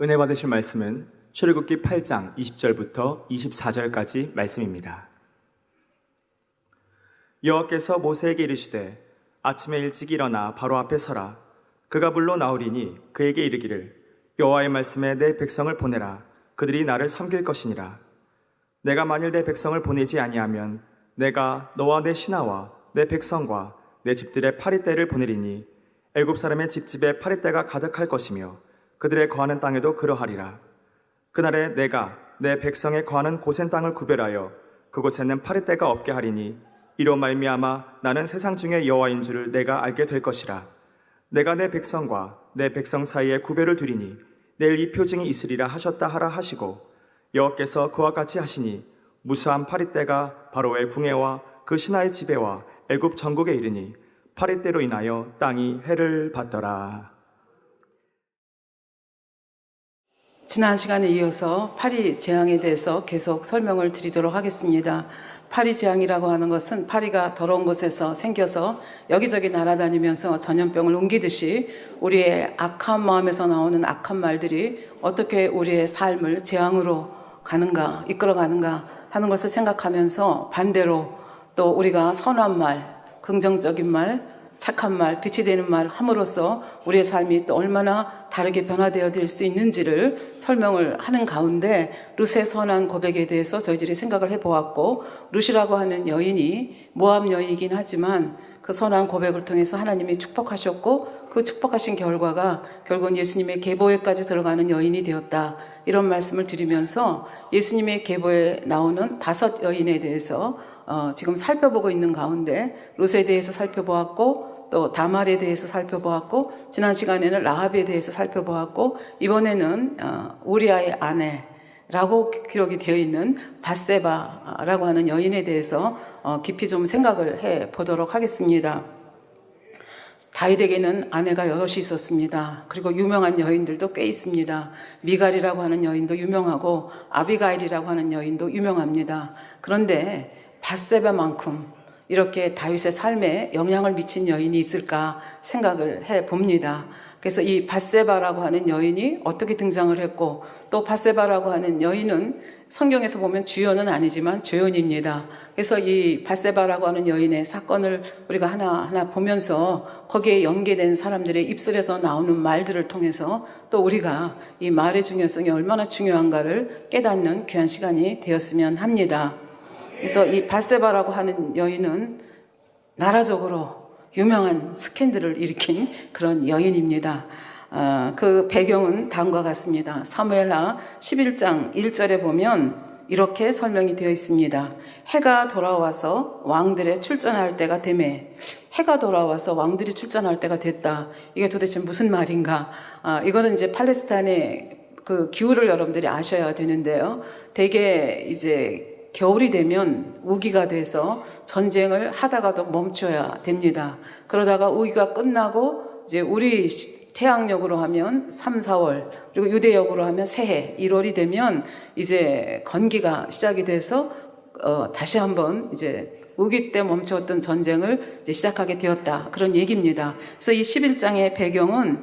은혜 받으실 말씀은 출애굽기 8장 20절부터 24절까지 말씀입니다. 여호와께서 모세에게 이르시되 아침에 일찍 일어나 바로 앞에 서라. 그가 물러 나오리니 그에게 이르기를 여호와의 말씀에 내 백성을 보내라. 그들이 나를 섬길 것이니라. 내가 만일 내 백성을 보내지 아니하면 내가 너와 내 신하와 내 백성과 내 집들의 파리떼를 보내리니 애굽 사람의 집집에 파리떼가 가득할 것이며 그들의 거하는 땅에도 그러하리라. 그날에 내가 내 백성의 거하는 고센 땅을 구별하여 그곳에는 파리떼가 없게 하리니 이로 말미암아 나는 세상 중에 여호와인 줄을 내가 알게 될 것이라. 내가 내 백성과 내 백성 사이에 구별을 두리니 내일 이 표징이 있으리라 하셨다 하라 하시고 여호와께서 그와 같이 하시니 무수한 파리떼가 바로의 궁예와 그 신하의 지배와 애굽 전국에 이르니 파리떼로 인하여 땅이 해를 받더라. 지난 시간에 이어서 파리 재앙에 대해서 계속 설명을 드리도록 하겠습니다. 파리 재앙이라고 하는 것은 파리가 더러운 곳에서 생겨서 여기저기 날아다니면서 전염병을 옮기듯이 우리의 악한 마음에서 나오는 악한 말들이 어떻게 우리의 삶을 재앙으로 가는가, 이끌어가는가 하는 것을 생각하면서 반대로 또 우리가 선한 말, 긍정적인 말, 착한 말, 빛이 되는 말 함으로써 우리의 삶이 또 얼마나 다르게 변화되어 될 수 있는지를 설명을 하는 가운데 룻의 선한 고백에 대해서 저희들이 생각을 해보았고, 룻이라고 하는 여인이 모압 여인이긴 하지만 그 선한 고백을 통해서 하나님이 축복하셨고 그 축복하신 결과가 결국은 예수님의 계보에까지 들어가는 여인이 되었다, 이런 말씀을 드리면서 예수님의 계보에 나오는 5 여인에 대해서 지금 살펴보고 있는 가운데 룻에 대해서 살펴보았고 또 다말에 대해서 살펴보았고 지난 시간에는 라합에 대해서 살펴보았고 이번에는 우리아의 아내라고 기록이 되어 있는 밧세바라고 하는 여인에 대해서 깊이 좀 생각을 해보도록 하겠습니다. 다윗에게는 아내가 여럿이 있었습니다. 그리고 유명한 여인들도 꽤 있습니다. 미갈이라고 하는 여인도 유명하고 아비가일이라고 하는 여인도 유명합니다. 그런데 밧세바만큼 이렇게 다윗의 삶에 영향을 미친 여인이 있을까 생각을 해봅니다. 그래서 이 밧세바라고 하는 여인이 어떻게 등장을 했고, 또 밧세바라고 하는 여인은 성경에서 보면 주연은 아니지만 죄연입니다. 그래서 이 밧세바라고 하는 여인의 사건을 우리가 하나하나 보면서 거기에 연계된 사람들의 입술에서 나오는 말들을 통해서 또 우리가 이 말의 중요성이 얼마나 중요한가를 깨닫는 귀한 시간이 되었으면 합니다. 그래서 이 밧세바라고 하는 여인은 나라적으로 유명한 스캔들을 일으킨 그런 여인입니다. 그 배경은 다음과 같습니다. 사무엘하 11장 1절에 보면 이렇게 설명이 되어 있습니다. 해가 돌아와서 왕들의 출전할 때가 되매, 해가 돌아와서 왕들이 출전할 때가 됐다. 이게 도대체 무슨 말인가? 이거는 이제 팔레스타인의 그 기후를 여러분들이 아셔야 되는데요. 대개 이제 겨울이 되면 우기가 돼서 전쟁을 하다가도 멈춰야 됩니다. 그러다가 우기가 끝나고 이제 우리 태양력으로 하면 3, 4월, 그리고 유대력으로 하면 새해 1월이 되면 이제 건기가 시작이 돼서 다시 한번 이제 우기 때 멈췄던 전쟁을 이제 시작하게 되었다, 그런 얘기입니다. 그래서 이 11장의 배경은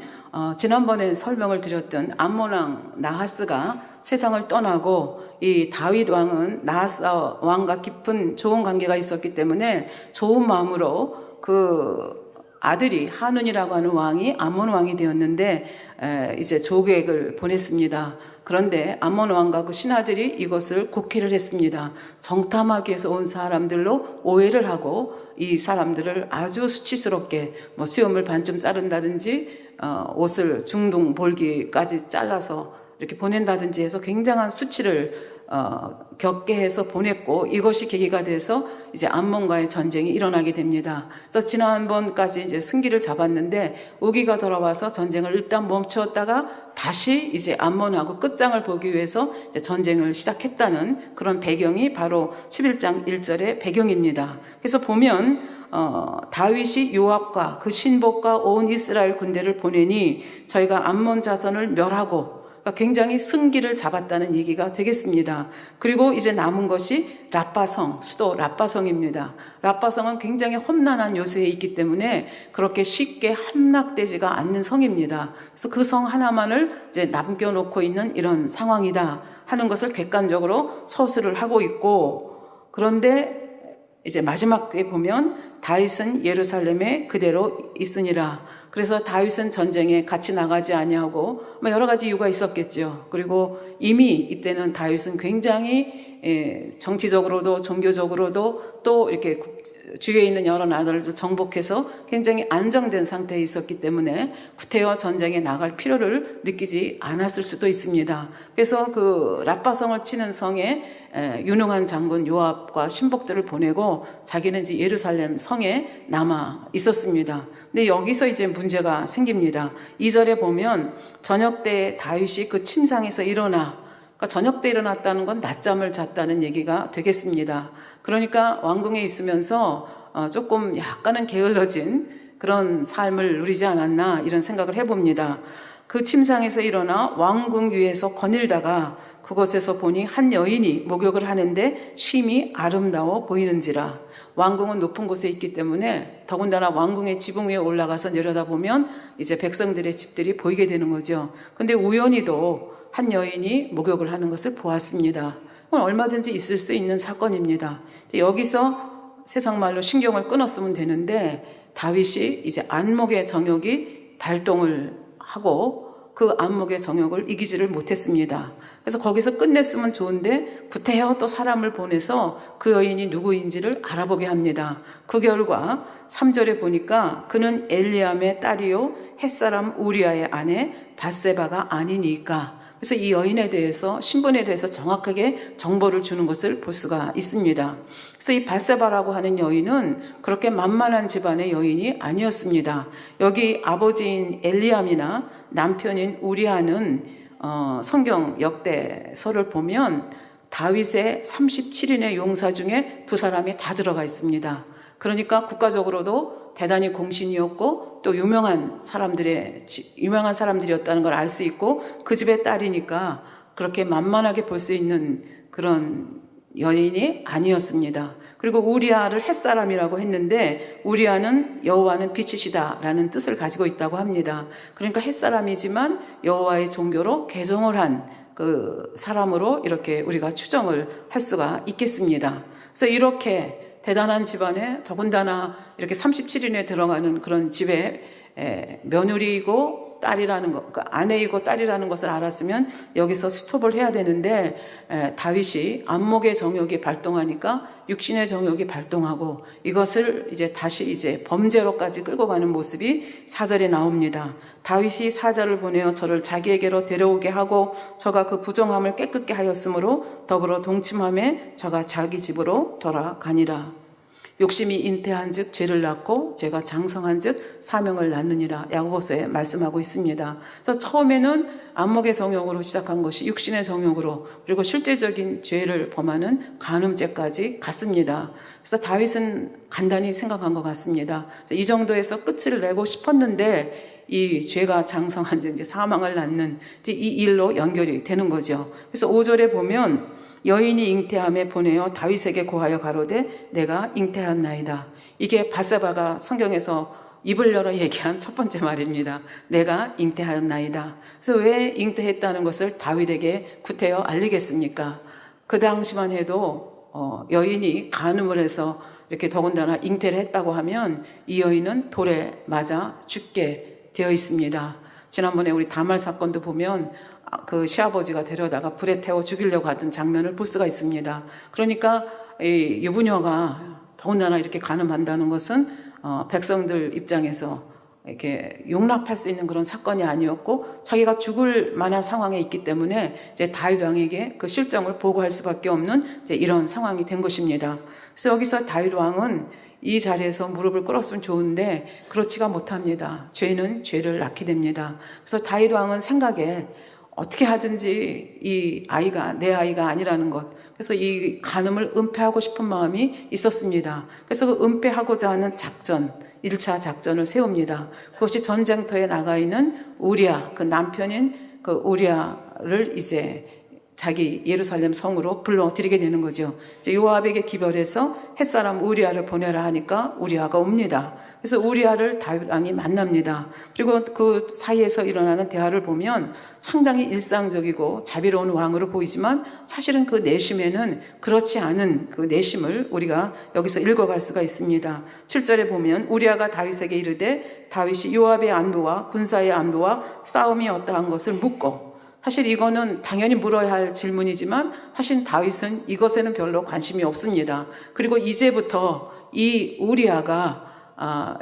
지난번에 설명을 드렸던 암몬 왕 나하스가 세상을 떠나고 이 다윗 왕은 나하스 왕과 깊은 좋은 관계가 있었기 때문에 좋은 마음으로 그 아들이 하눈이라고 하는 왕이 암몬 왕이 되었는데 이제 조객을 보냈습니다. 그런데 암몬 왕과 그 신하들이 이것을 곡해를 했습니다. 정탐하기 위해서 온 사람들로 오해를 하고 이 사람들을 아주 수치스럽게 뭐 수염을 반쯤 자른다든지 옷을 중동 볼기까지 잘라서 이렇게 보낸다든지 해서 굉장한 수치를 겪게 해서 보냈고, 이것이 계기가 돼서 이제 암몬과의 전쟁이 일어나게 됩니다. 그래서 지난번까지 이제 승기를 잡았는데 우기가 돌아와서 전쟁을 일단 멈추었다가 다시 이제 암몬하고 끝장을 보기 위해서 이제 전쟁을 시작했다는 그런 배경이 바로 11장 1절의 배경입니다. 그래서 보면 다윗이 요압과 그 신복과 온 이스라엘 군대를 보내니 저희가 암몬 자손을 멸하고 그러니까 굉장히 승기를 잡았다는 얘기가 되겠습니다. 그리고 이제 남은 것이 라빠성, 수도 라빠성입니다. 라빠성은 굉장히 험난한 요새에 있기 때문에 그렇게 쉽게 함락되지가 않는 성입니다. 그래서 그 성 하나만을 이제 남겨놓고 있는 이런 상황이다 하는 것을 객관적으로 서술을 하고 있고, 그런데 이제 마지막에 보면 다윗은 예루살렘에 그대로 있으니라. 그래서 다윗은 전쟁에 같이 나가지 아니하고 여러 가지 이유가 있었겠죠. 그리고 이미 이때는 다윗은 굉장히 정치적으로도 종교적으로도 또 이렇게 주위에 있는 여러 나라를 정복해서 굉장히 안정된 상태에 있었기 때문에 구태여 전쟁에 나갈 필요를 느끼지 않았을 수도 있습니다. 그래서 그 라빠성을 치는 성에 유능한 장군 요압과 신복들을 보내고 자기는 이제 예루살렘 성에 남아 있었습니다. 근데 여기서 이제 문제가 생깁니다. 2절에 보면 저녁 때 다윗이 그 침상에서 일어나, 그러니까 저녁 때 일어났다는 건 낮잠을 잤다는 얘기가 되겠습니다. 그러니까 왕궁에 있으면서 조금 약간은 게을러진 그런 삶을 누리지 않았나 이런 생각을 해봅니다. 그 침상에서 일어나 왕궁 위에서 거닐다가 그곳에서 보니 한 여인이 목욕을 하는데 심히 아름다워 보이는지라. 왕궁은 높은 곳에 있기 때문에 더군다나 왕궁의 지붕 위에 올라가서 내려다보면 이제 백성들의 집들이 보이게 되는 거죠. 근데 우연히도 한 여인이 목욕을 하는 것을 보았습니다. 그건 얼마든지 있을 수 있는 사건입니다. 여기서 세상 말로 신경을 끊었으면 되는데 다윗이 이제 안목의 정욕이 발동을 하고 그 안목의 정욕을 이기지를 못했습니다. 그래서 거기서 끝냈으면 좋은데 구태여 또 사람을 보내서 그 여인이 누구인지를 알아보게 합니다. 그 결과 3절에 보니까 그는 엘리암의 딸이요 햇사람 우리아의 아내 밧세바가 아니니까. 그래서 이 여인에 대해서 신분에 대해서 정확하게 정보를 주는 것을 볼 수가 있습니다. 그래서 이 밧세바라고 하는 여인은 그렇게 만만한 집안의 여인이 아니었습니다. 여기 아버지인 엘리암이나 남편인 우리아는 성경 역대서를 보면 다윗의 37인의 용사 중에 두 사람이 다 들어가 있습니다. 그러니까 국가적으로도 대단히 공신이었고 또 유명한 사람들이었다는 걸 알 수 있고 그 집의 딸이니까 그렇게 만만하게 볼 수 있는 그런 여인이 아니었습니다. 그리고 우리아를 햇사람이라고 했는데 우리아는 여호와는 빛이시다라는 뜻을 가지고 있다고 합니다. 그러니까 햇사람이지만 여호와의 종교로 개종을 한 그 사람으로 이렇게 우리가 추정을 할 수가 있겠습니다. 그래서 이렇게 대단한 집안에 더군다나 이렇게 37인에 들어가는 그런 집에 며느리이고 딸이라는 것, 그러니까 아내이고 딸이라는 것을 알았으면 여기서 스톱을 해야 되는데 다윗이 안목의 정욕이 발동하니까 육신의 정욕이 발동하고 이것을 이제 다시 이제 범죄로까지 끌고 가는 모습이 4절에 나옵니다. 다윗이 사자를 보내어 저를 자기에게로 데려오게 하고 저가 그 부정함을 깨끗게 하였으므로 더불어 동침함에 저가 자기 집으로 돌아가니라. 욕심이 잉태한 즉 죄를 낳고 죄가 장성한 즉 사명을 낳느니라. 야고보서에 말씀하고 있습니다. 그래서 처음에는 안목의 정욕으로 시작한 것이 육신의 정욕으로 그리고 실제적인 죄를 범하는 간음죄까지 갔습니다. 그래서 다윗은 간단히 생각한 것 같습니다. 이 정도에서 끝을 내고 싶었는데 이 죄가 장성한 즉 이제 사망을 낳는 이 일로 연결이 되는 거죠. 그래서 5절에 보면 여인이 잉태함에 보내어 다윗에게 고하여 가로되 내가 잉태하였나이다. 이게 밧세바가 성경에서 입을 열어 얘기한 첫 번째 말입니다. 내가 잉태하였나이다. 그래서 왜 잉태했다는 것을 다윗에게 구태여 알리겠습니까? 그 당시만 해도 여인이 간음을 해서 이렇게 더군다나 잉태를 했다고 하면 이 여인은 돌에 맞아 죽게 되어 있습니다. 지난번에 우리 다말 사건도 보면 그 시아버지가 데려다가 불에 태워 죽이려고 하던 장면을 볼 수가 있습니다. 그러니까 이 유부녀가 더군다나 이렇게 간음한다는 것은 백성들 입장에서 이렇게 용납할 수 있는 그런 사건이 아니었고 자기가 죽을 만한 상황에 있기 때문에 이제 다윗 왕에게 그 실정을 보고할 수밖에 없는 이제 이런 상황이 된 것입니다. 그래서 여기서 다윗 왕은 이 자리에서 무릎을 꿇었으면 좋은데 그렇지가 못합니다. 죄는 죄를 낳게 됩니다. 그래서 다윗 왕은 생각에 어떻게 하든지 이 아이가 내 아이가 아니라는 것, 그래서 이 간음을 은폐하고 싶은 마음이 있었습니다. 그래서 그 은폐하고자 하는 작전, 1차 작전을 세웁니다. 그것이 전쟁터에 나가 있는 우리아, 그 남편인 그 우리아를 이제 자기 예루살렘 성으로 불러들이게 되는 거죠. 이제 요압에게 기별해서 햇사람 우리아를 보내라 하니까 우리아가 옵니다. 그래서 우리아를 다윗 왕이 만납니다. 그리고 그 사이에서 일어나는 대화를 보면 상당히 일상적이고 자비로운 왕으로 보이지만 사실은 그 내심에는 그렇지 않은 그 내심을 우리가 여기서 읽어갈 수가 있습니다. 7절에 보면 우리아가 다윗에게 이르되 다윗이 요압의 안부와 군사의 안부와 싸움이 어떠한 것을 묻고, 사실 이거는 당연히 물어야 할 질문이지만 사실 다윗은 이것에는 별로 관심이 없습니다. 그리고 이제부터 이 우리아가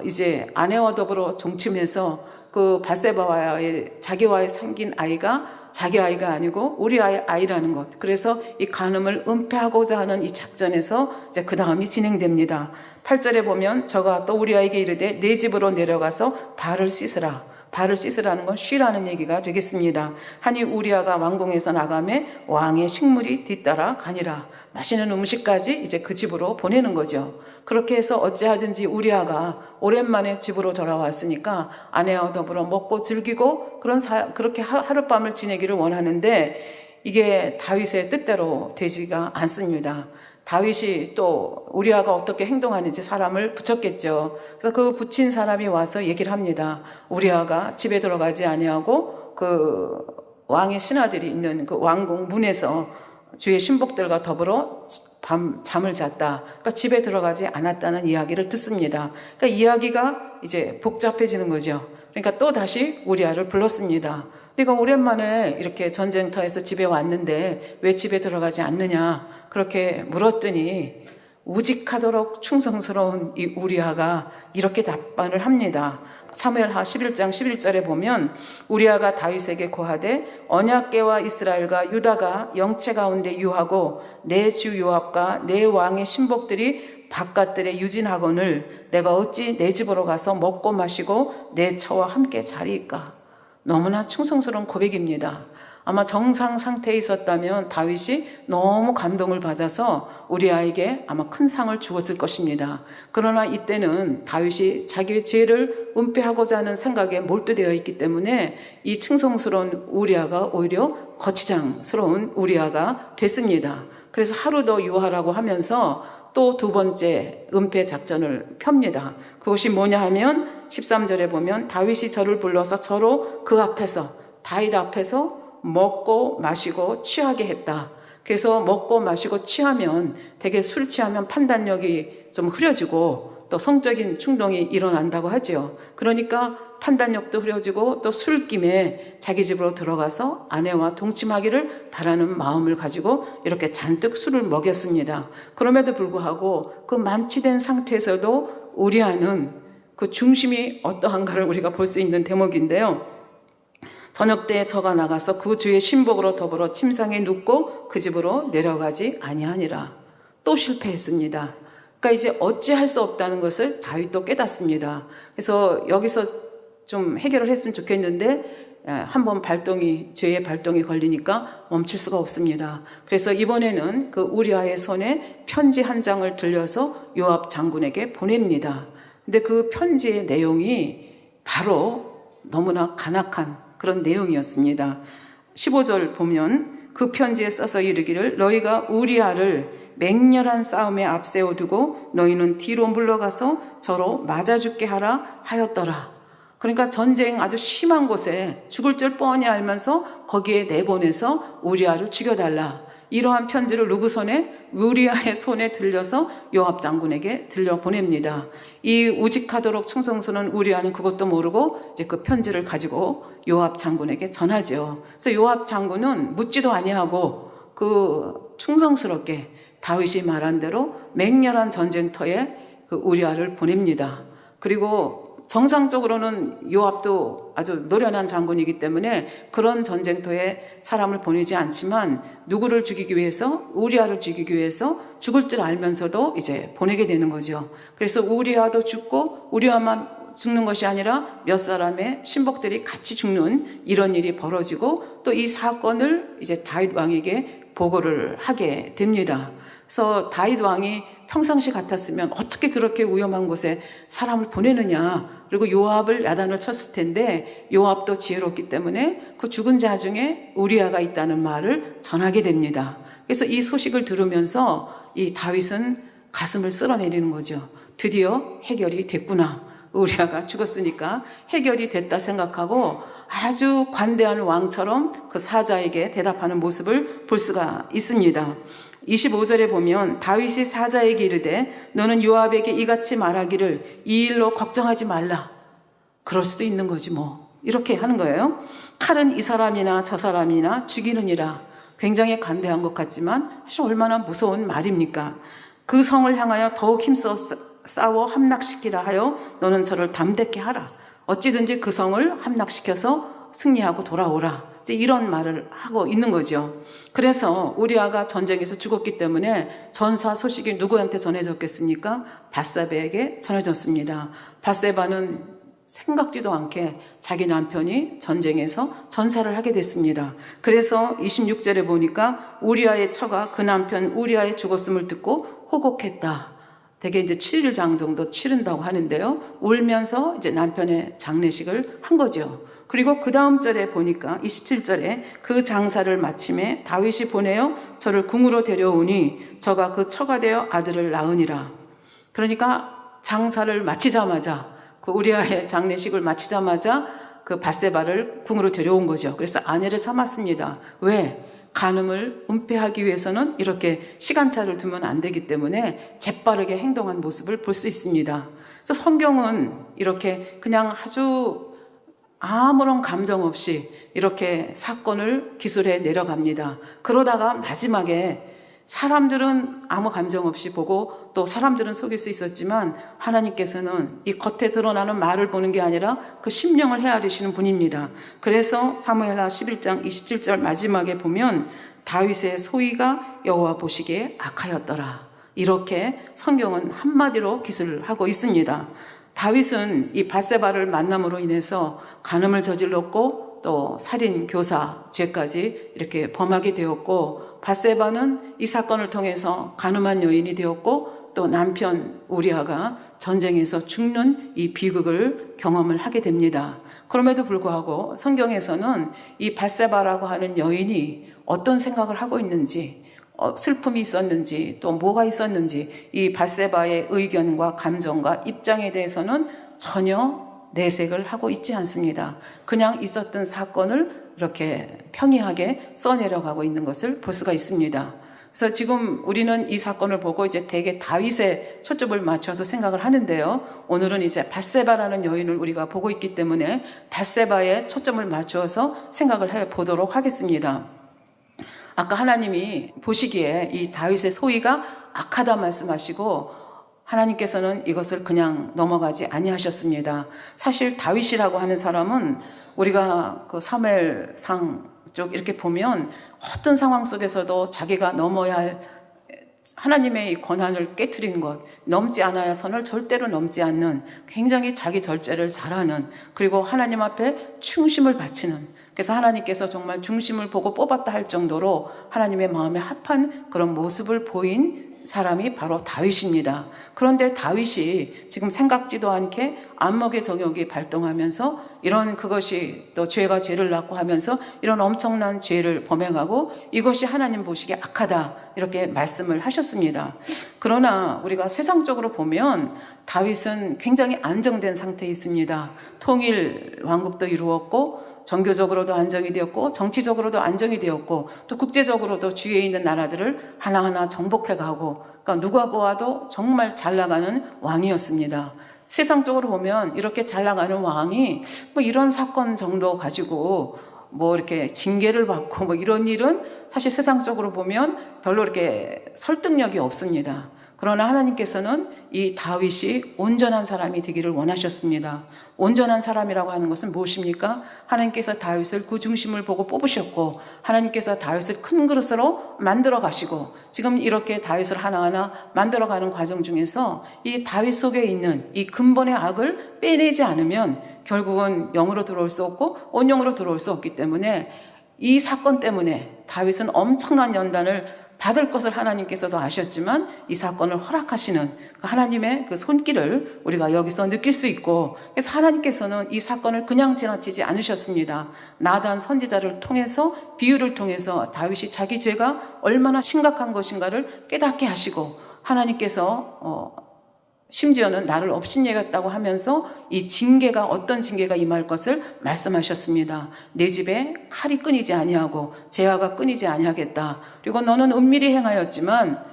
이제 아내와 더불어 종침해서 그 바세바와의 자기와의 생긴 아이가 자기 아이가 아니고 우리 아이라는 것. 그래서 이 간음을 은폐하고자 하는 이 작전에서 이제 그 다음이 진행됩니다. 8절에 보면 저가 또 우리아에게 이르되 내 집으로 내려가서 발을 씻으라. 발을 씻으라는 건 쉬라는 얘기가 되겠습니다. 하니 우리아가 왕궁에서 나가매 왕의 식물이 뒤따라 가니라. 맛있는 음식까지 이제 그 집으로 보내는 거죠. 그렇게 해서 어찌하든지 우리아가 오랜만에 집으로 돌아왔으니까 아내와 더불어 먹고 즐기고 그렇게 하룻밤을 지내기를 원하는데 이게 다윗의 뜻대로 되지가 않습니다. 다윗이 또 우리아가 어떻게 행동하는지 사람을 붙였겠죠. 그래서 그 붙인 사람이 와서 얘기를 합니다. 우리아가 집에 들어가지 아니하고 그 왕의 신하들이 있는 그 왕궁 문에서 주의 신복들과 더불어 밤 잠을 잤다. 그러니까 집에 들어가지 않았다는 이야기를 듣습니다. 그러니까 이야기가 이제 복잡해지는 거죠. 그러니까 또 다시 우리아를 불렀습니다. 네가 오랜만에 이렇게 전쟁터에서 집에 왔는데 왜 집에 들어가지 않느냐 그렇게 물었더니 우직하도록 충성스러운 이 우리아가 이렇게 답변을 합니다. 사무엘하 11장 11절에 보면 우리아가 다윗에게 고하되 언약궤와 이스라엘과 유다가 영체 가운데 유하고 내 주 요압과 내 왕의 신복들이 바깥들에 유진하거늘 내가 어찌 내 집으로 가서 먹고 마시고 내 처와 함께 자리일까. 너무나 충성스러운 고백입니다. 아마 정상 상태에 있었다면 다윗이 너무 감동을 받아서 우리아에게 아마 큰 상을 주었을 것입니다. 그러나 이때는 다윗이 자기의 죄를 은폐하고자 하는 생각에 몰두되어 있기 때문에 이 충성스러운 우리아가 오히려 거치장스러운 우리아가 됐습니다. 그래서 하루 더 유하라고 하면서 또 두 번째 은폐 작전을 펴니다. 그것이 뭐냐 하면 13절에 보면 다윗이 저를 불러서 저로 그 앞에서 다윗 앞에서 먹고 마시고 취하게 했다. 그래서 먹고 마시고 취하면 되게 술 취하면 판단력이 좀 흐려지고 또 성적인 충동이 일어난다고 하죠. 그러니까 판단력도 흐려지고 또 술김에 자기 집으로 들어가서 아내와 동침하기를 바라는 마음을 가지고 이렇게 잔뜩 술을 먹였습니다. 그럼에도 불구하고 그 만취된 상태에서도 우리아는 그 중심이 어떠한가를 우리가 볼 수 있는 대목인데요. 저녁 때 저가 나가서 그 주의 신복으로 더불어 침상에 눕고 그 집으로 내려가지 아니하니라. 또 실패했습니다. 그러니까 이제 어찌할 수 없다는 것을 다윗도 깨닫습니다. 그래서 여기서 좀 해결을 했으면 좋겠는데 한번 죄의 발동이 걸리니까 멈출 수가 없습니다. 그래서 이번에는 그 우리아의 손에 편지 한 장을 들려서 요압 장군에게 보냅니다. 근데 그 편지의 내용이 바로 너무나 간악한 그런 내용이었습니다. 15절 보면 그 편지에 써서 이르기를 너희가 우리아를 맹렬한 싸움에 앞세워두고 너희는 뒤로 물러가서 저로 맞아 죽게 하라 하였더라. 그러니까 전쟁 아주 심한 곳에 죽을 줄 뻔히 알면서 거기에 내보내서 우리아를 죽여달라. 이러한 편지를 누구 손에? 우리아의 손에 들려서 요압 장군에게 들려보냅니다. 이 우직하도록 충성스러운 우리아는 그것도 모르고 이제 그 편지를 가지고 요압 장군에게 전하죠. 그래서 요압 장군은 묻지도 아니하고 그 충성스럽게 다윗이 말한 대로 맹렬한 전쟁터에 그 우리아를 보냅니다. 그리고 정상적으로는 요압도 아주 노련한 장군이기 때문에 그런 전쟁터에 사람을 보내지 않지만 누구를 죽이기 위해서? 우리아를 죽이기 위해서 죽을 줄 알면서도 이제 보내게 되는 거죠. 그래서 우리아도 죽고 우리아만 죽는 것이 아니라 몇 사람의 신복들이 같이 죽는 이런 일이 벌어지고 또 이 사건을 이제 다윗 왕에게 보고를 하게 됩니다. 그래서 다윗 왕이 평상시 같았으면 어떻게 그렇게 위험한 곳에 사람을 보내느냐. 그리고 요압을 야단을 쳤을 텐데 요압도 지혜롭기 때문에 그 죽은 자 중에 우리아가 있다는 말을 전하게 됩니다. 그래서 이 소식을 들으면서 이 다윗은 가슴을 쓸어내리는 거죠. 드디어 해결이 됐구나. 우리아가 죽었으니까 해결이 됐다 생각하고 아주 관대한 왕처럼 그 사자에게 대답하는 모습을 볼 수가 있습니다. 25절에 보면 다윗이 사자에게 이르되 너는 요압에게 이같이 말하기를 이 일로 걱정하지 말라. 그럴 수도 있는 거지 뭐. 이렇게 하는 거예요. 칼은 이 사람이나 저 사람이나 죽이느니라. 굉장히 관대한 것 같지만 사실 얼마나 무서운 말입니까? 그 성을 향하여 더욱 힘써 싸워 함락시키라 하여 너는 저를 담대케 하라. 어찌든지 그 성을 함락시켜서 승리하고 돌아오라. 이제 이런 말을 하고 있는 거죠. 그래서 우리아가 전쟁에서 죽었기 때문에 전사 소식이 누구한테 전해졌겠습니까? 밧세바에게 전해졌습니다. 밧세바는 생각지도 않게 자기 남편이 전쟁에서 전사를 하게 됐습니다. 그래서 26절에 보니까 우리아의 처가 그 남편 우리아의 죽었음을 듣고 호곡했다. 대개 이제 7일 정도 치른다고 하는데요. 울면서 이제 남편의 장례식을 한 거죠. 그리고 그 다음 절에 보니까 27절에 그 장사를 마침에 다윗이 보내어 저를 궁으로 데려오니 저가 그 처가 되어 아들을 낳으니라. 그러니까 장사를 마치자마자 그 우리아의 장례식을 마치자마자 그 밧세바를 궁으로 데려온 거죠. 그래서 아내를 삼았습니다. 왜? 간음을 은폐하기 위해서는 이렇게 시간차를 두면 안 되기 때문에 재빠르게 행동한 모습을 볼 수 있습니다. 그래서 성경은 이렇게 그냥 아주 아무런 감정 없이 이렇게 사건을 기술해 내려갑니다. 그러다가 마지막에 사람들은 아무 감정 없이 보고 또 사람들은 속일 수 있었지만 하나님께서는 이 겉에 드러나는 말을 보는 게 아니라 그 심령을 헤아리시는 분입니다. 그래서 사무엘하 11장 27절 마지막에 보면 다윗의 소위가 여호와 보시기에 악하였더라. 이렇게 성경은 한마디로 기술하고 있습니다. 다윗은 이 밧세바를 만남으로 인해서 간음을 저질렀고 또 살인, 교사, 죄까지 이렇게 범하게 되었고 밧세바는 이 사건을 통해서 간음한 여인이 되었고 또 남편 우리아가 전쟁에서 죽는 이 비극을 경험을 하게 됩니다. 그럼에도 불구하고 성경에서는 이 밧세바라고 하는 여인이 어떤 생각을 하고 있는지 슬픔이 있었는지 또 뭐가 있었는지 이 밧세바의 의견과 감정과 입장에 대해서는 전혀 내색을 하고 있지 않습니다. 그냥 있었던 사건을 이렇게 평이하게 써내려가고 있는 것을 볼 수가 있습니다. 그래서 지금 우리는 이 사건을 보고 이제 대개 다윗에 초점을 맞춰서 생각을 하는데요. 오늘은 이제 밧세바라는 여인을 우리가 보고 있기 때문에 밧세바에 초점을 맞추어서 생각을 해 보도록 하겠습니다. 아까 하나님이 보시기에 이 다윗의 소위가 악하다 말씀하시고 하나님께서는 이것을 그냥 넘어가지 아니하셨습니다. 사실 다윗이라고 하는 사람은 우리가 그 사무엘상 쪽 이렇게 보면 어떤 상황 속에서도 자기가 넘어야 할 하나님의 이 권한을 깨트린 것, 넘지 않아야 선을 절대로 넘지 않는 굉장히 자기 절제를 잘하는 그리고 하나님 앞에 충심을 바치는 그래서 하나님께서 정말 중심을 보고 뽑았다 할 정도로 하나님의 마음에 합한 그런 모습을 보인 사람이 바로 다윗입니다. 그런데 다윗이 지금 생각지도 않게 안목의 정욕이 발동하면서 이런 그것이 또 죄가 죄를 낳고 하면서 이런 엄청난 죄를 범행하고 이것이 하나님 보시기에 악하다 이렇게 말씀을 하셨습니다. 그러나 우리가 세상적으로 보면 다윗은 굉장히 안정된 상태에 있습니다. 통일 왕국도 이루었고 종교적으로도 안정이 되었고 정치적으로도 안정이 되었고 또 국제적으로도 주위에 있는 나라들을 하나하나 정복해가고 그러니까 누가 보아도 정말 잘 나가는 왕이었습니다. 세상적으로 보면 이렇게 잘 나가는 왕이 뭐 이런 사건 정도 가지고 뭐 이렇게 징계를 받고 뭐 이런 일은 사실 세상적으로 보면 별로 이렇게 설득력이 없습니다. 그러나 하나님께서는 이 다윗이 온전한 사람이 되기를 원하셨습니다. 온전한 사람이라고 하는 것은 무엇입니까? 하나님께서 다윗을 그 중심을 보고 뽑으셨고 하나님께서 다윗을 큰 그릇으로 만들어 가시고 지금 이렇게 다윗을 하나하나 만들어가는 과정 중에서 이 다윗 속에 있는 이 근본의 악을 빼내지 않으면 결국은 영으로 들어올 수 없고 온영으로 들어올 수 없기 때문에 이 사건 때문에 다윗은 엄청난 연단을 받을 것을 하나님께서도 아셨지만 이 사건을 허락하시는 하나님의 그 손길을 우리가 여기서 느낄 수 있고, 그래서 하나님께서는 이 사건을 그냥 지나치지 않으셨습니다. 나단 선지자를 통해서, 비유를 통해서 다윗이 자기 죄가 얼마나 심각한 것인가를 깨닫게 하시고, 하나님께서 심지어는 나를 업신여겼다고 하면서 이 징계가, 어떤 징계가 임할 것을 말씀하셨습니다. 내 집에 칼이 끊이지 아니하고 재화가 끊이지 아니하겠다. 그리고 너는 은밀히 행하였지만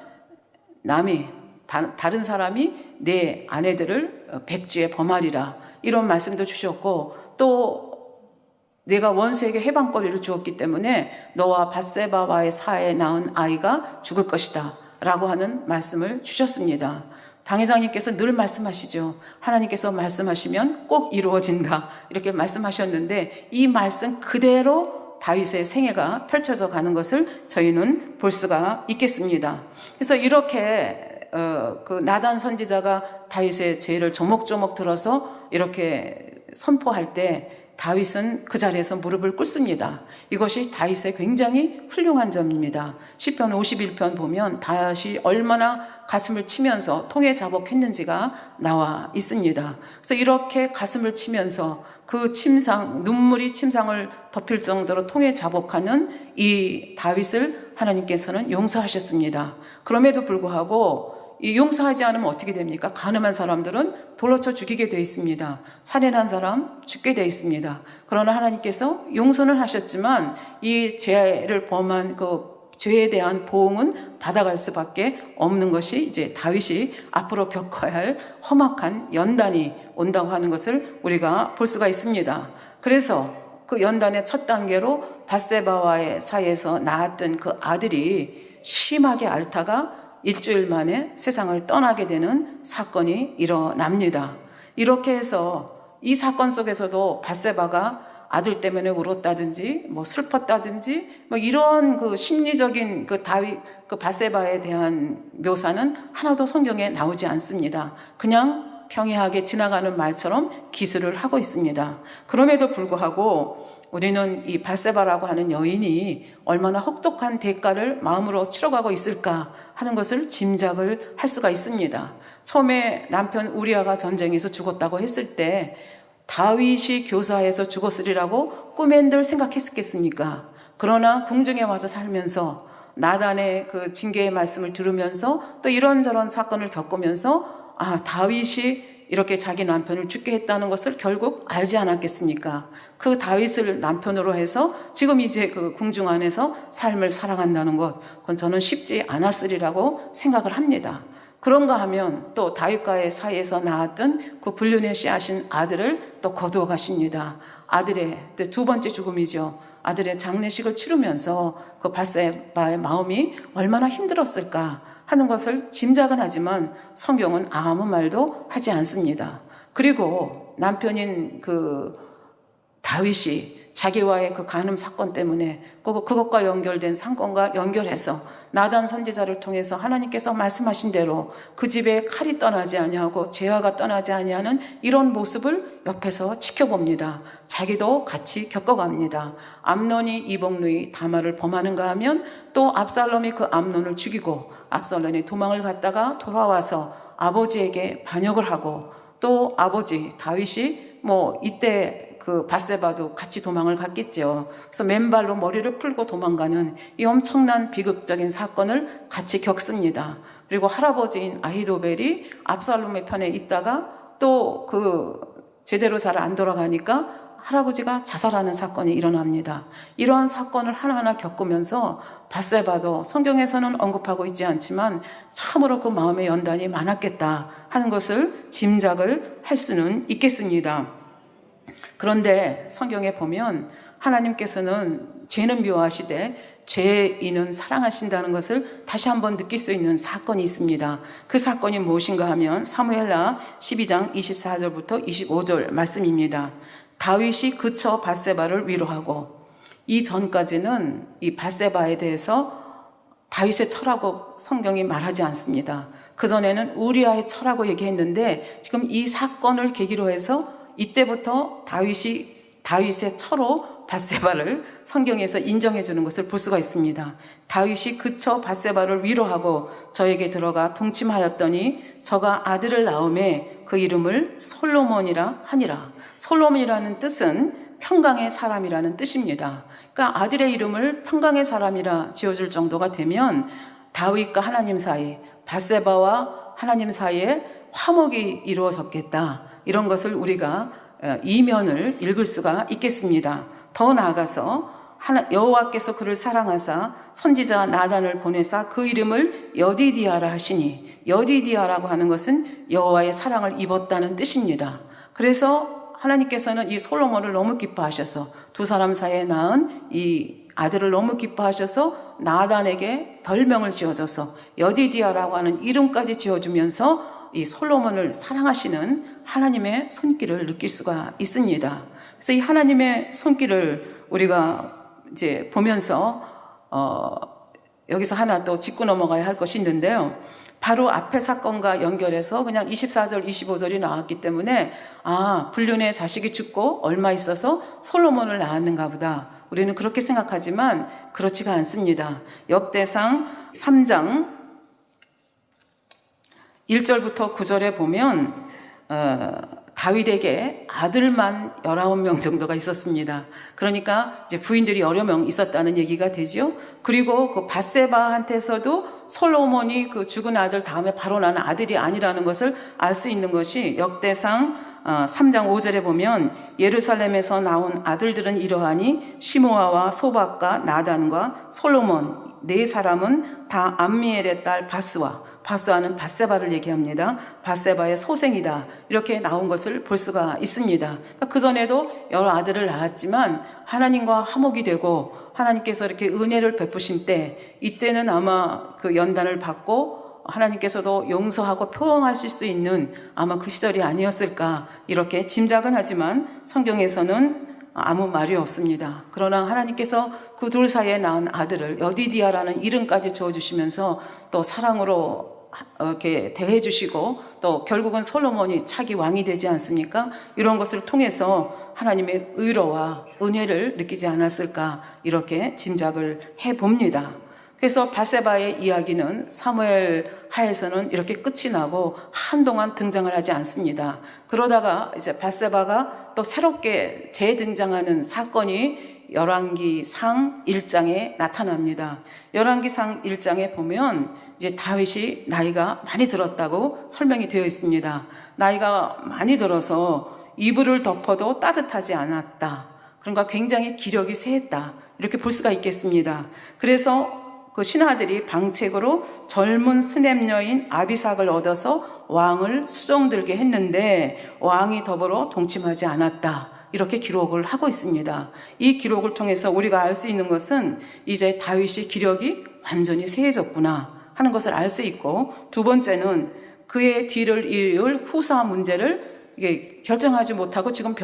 다른 사람이 내 아내들을 백주에 범하리라. 이런 말씀도 주셨고, 또 내가 원수에게 해방거리를 주었기 때문에 너와 밧세바와의 사이에 낳은 아이가 죽을 것이다 라고 하는 말씀을 주셨습니다. 당회장님께서 늘 말씀하시죠. 하나님께서 말씀하시면 꼭 이루어진다, 이렇게 말씀하셨는데, 이 말씀 그대로 다윗의 생애가 펼쳐져 가는 것을 저희는 볼 수가 있겠습니다. 그래서 이렇게 그 나단 선지자가 다윗의 죄를 조목조목 들어서 이렇게 선포할 때 다윗은 그 자리에서 무릎을 꿇습니다. 이것이 다윗의 굉장히 훌륭한 점입니다. 시편 51편 보면 다윗이 얼마나 가슴을 치면서 통에 자복했는지가 나와 있습니다. 그래서 이렇게 가슴을 치면서 그 침상, 눈물이 침상을 덮일 정도로 통에 자복하는 이 다윗을 하나님께서는 용서하셨습니다. 그럼에도 불구하고 이 용서하지 않으면 어떻게 됩니까? 간음한 사람들은 돌로 쳐 죽이게 되어 있습니다. 살인한 사람 죽게 되어 있습니다. 그러나 하나님께서 용서는 하셨지만 이 죄를 범한 그 죄에 대한 보응은 받아갈 수밖에 없는 것이 이제 다윗이 앞으로 겪어야 할 험악한 연단이 온다고 하는 것을 우리가 볼 수가 있습니다. 그래서 그 연단의 첫 단계로 밧세바와의 사이에서 낳았던 그 아들이 심하게 앓다가 일주일 만에 세상을 떠나게 되는 사건이 일어납니다. 이렇게 해서 이 사건 속에서도 밧세바가 아들 때문에 울었다든지 슬펐다든지 이런 그 심리적인 그 다윗, 그 밧세바에 대한 묘사는 하나도 성경에 나오지 않습니다. 그냥 평이하게 지나가는 말처럼 기술을 하고 있습니다. 그럼에도 불구하고 우리는 이 밧세바라고 하는 여인이 얼마나 혹독한 대가를 마음으로 치러가고 있을까 하는 것을 짐작을 할 수가 있습니다. 처음에 남편 우리아가 전쟁에서 죽었다고 했을 때 다윗이 교사해서 죽었으리라고 꿈엔들 생각했겠습니까? 그러나 궁중에 와서 살면서 나단의 그 징계의 말씀을 들으면서 또 이런저런 사건을 겪으면서 다윗이 이렇게 자기 남편을 죽게 했다는 것을 결국 알지 않았겠습니까? 그 다윗을 남편으로 해서 지금 이제 그 궁중 안에서 삶을 살아간다는 것, 그건 저는 쉽지 않았으리라고 생각을 합니다. 그런가 하면 또 다윗과의 사이에서 낳았던 그 불륜의 씨앗인 아들을 또 거두어 가십니다. 아들의 두 번째 죽음이죠. 아들의 장례식을 치르면서 그 밧세바의 마음이 얼마나 힘들었을까 하는 것을 짐작은 하지만 성경은 아무 말도 하지 않습니다. 그리고 남편인 그 다윗이 자기와의 그 간음 사건 때문에 그것과 연결된 사건과 연결해서 나단 선지자를 통해서 하나님께서 말씀하신 대로 그 집에 칼이 떠나지 아니하고 재화가 떠나지 아니하는 이런 모습을 옆에서 지켜봅니다. 자기도 같이 겪어갑니다. 암논이 이복루이 다말을 범하는가 하면 또 압살롬이 그 암논을 죽이고 압살롬이 도망을 갔다가 돌아와서 아버지에게 반역을 하고 또 아버지 다윗이 이때 그 밧세바도 같이 도망을 갔겠죠. 그래서 맨발로 머리를 풀고 도망가는 이 엄청난 비극적인 사건을 같이 겪습니다. 그리고 할아버지인 아히도벨이 압살롬의 편에 있다가 또 그 제대로 잘 안 돌아가니까 할아버지가 자살하는 사건이 일어납니다. 이러한 사건을 하나하나 겪으면서 밧세바도 성경에서는 언급하고 있지 않지만 참으로 그 마음의 연단이 많았겠다 하는 것을 짐작을 할 수는 있겠습니다. 그런데 성경에 보면 하나님께서는 죄는 미워하시되 죄인은 사랑하신다는 것을 다시 한번 느낄 수 있는 사건이 있습니다. 그 사건이 무엇인가 하면 사무엘하 12장 24절부터 25절 말씀입니다. 다윗이 그쳐 밧세바를 위로하고, 이 전까지는 이 밧세바에 대해서 다윗의 처라고 성경이 말하지 않습니다. 그전에는 우리아의 처라고 얘기했는데 지금 이 사건을 계기로 해서 이때부터 다윗의 처로 밧세바를 성경에서 인정해 주는 것을 볼 수가 있습니다. 다윗이 그쳐 밧세바를 위로하고 저에게 들어가 동침하였더니 저가 아들을 낳음에 그 이름을 솔로몬이라 하니라. 솔로몬이라는 뜻은 평강의 사람이라는 뜻입니다. 그러니까 아들의 이름을 평강의 사람이라 지어줄 정도가 되면 다윗과 하나님 사이, 밧세바와 하나님 사이에 화목이 이루어졌겠다. 이런 것을 우리가 이면을 읽을 수가 있겠습니다. 더 나아가서 여호와께서 그를 사랑하사 선지자 나단을 보내사 그 이름을 여디디아라 하시니, 여디디아라고 하는 것은 여호와의 사랑을 입었다는 뜻입니다. 그래서 하나님께서는 이 솔로몬을 너무 기뻐하셔서 두 사람 사이에 낳은 이 아들을 너무 기뻐하셔서 나단에게 별명을 지어줘서 여디디아라고 하는 이름까지 지어주면서 이 솔로몬을 사랑하시는 하나님의 손길을 느낄 수가 있습니다. 그래서 이 하나님의 손길을 우리가 이제 보면서 여기서 하나 또 짚고 넘어가야 할 것이 있는데요. 바로 앞의 사건과 연결해서 그냥 24절, 25절이 나왔기 때문에 불륜의 자식이 죽고 얼마 있어서 솔로몬을 낳았는가 보다. 우리는 그렇게 생각하지만 그렇지가 않습니다. 역대상 3장 1절부터 9절에 보면 다윗에게 아들만 19명 정도가 있었습니다. 그러니까 이제 부인들이 여러 명 있었다는 얘기가 되죠. 그리고 그 밧세바한테서도 솔로몬이 그 죽은 아들 다음에 바로 난 아들이 아니라는 것을 알 수 있는 것이 역대상 3장 5절에 보면 예루살렘에서 나온 아들들은 이러하니 시므아와 소박과 나단과 솔로몬 네 사람은 다 암미엘의 딸 바스와는 밧세바를 얘기합니다. 밧세바의 소생이다. 이렇게 나온 것을 볼 수가 있습니다. 그 전에도 여러 아들을 낳았지만 하나님과 화목이 되고 하나님께서 이렇게 은혜를 베푸신 때, 이때는 아마 그 연단을 받고 하나님께서도 용서하고 포용하실 수 있는 아마 그 시절이 아니었을까 이렇게 짐작은 하지만 성경에서는 아무 말이 없습니다. 그러나 하나님께서 그 둘 사이에 낳은 아들을 여디디아라는 이름까지 주어주시면서 또 사랑으로 이렇게 대해주시고 또 결국은 솔로몬이 차기 왕이 되지 않습니까? 이런 것을 통해서 하나님의 의로와 은혜를 느끼지 않았을까 이렇게 짐작을 해봅니다. 그래서 밧세바의 이야기는 사무엘 하에서는 이렇게 끝이 나고 한동안 등장을 하지 않습니다. 그러다가 이제 밧세바가 또 새롭게 재등장하는 사건이 열왕기상 1장에 나타납니다. 열왕기상 1장에 보면 이제 다윗이 나이가 많이 들었다고 설명이 되어 있습니다. 나이가 많이 들어서 이불을 덮어도 따뜻하지 않았다. 그러니까 굉장히 기력이 쇠했다. 이렇게 볼 수가 있겠습니다. 그래서 그 신하들이 방책으로 젊은 스냅 여인 아비삭을 얻어서 왕을 수종들게 했는데 왕이 더불어 동침하지 않았다. 이렇게 기록을 하고 있습니다. 이 기록을 통해서 우리가 알 수 있는 것은 이제 다윗이 기력이 완전히 쇠해졌구나 하는 것을 알 수 있고, 두 번째는 그의 뒤를 이을 후사 문제를 이게 결정하지 못하고 지금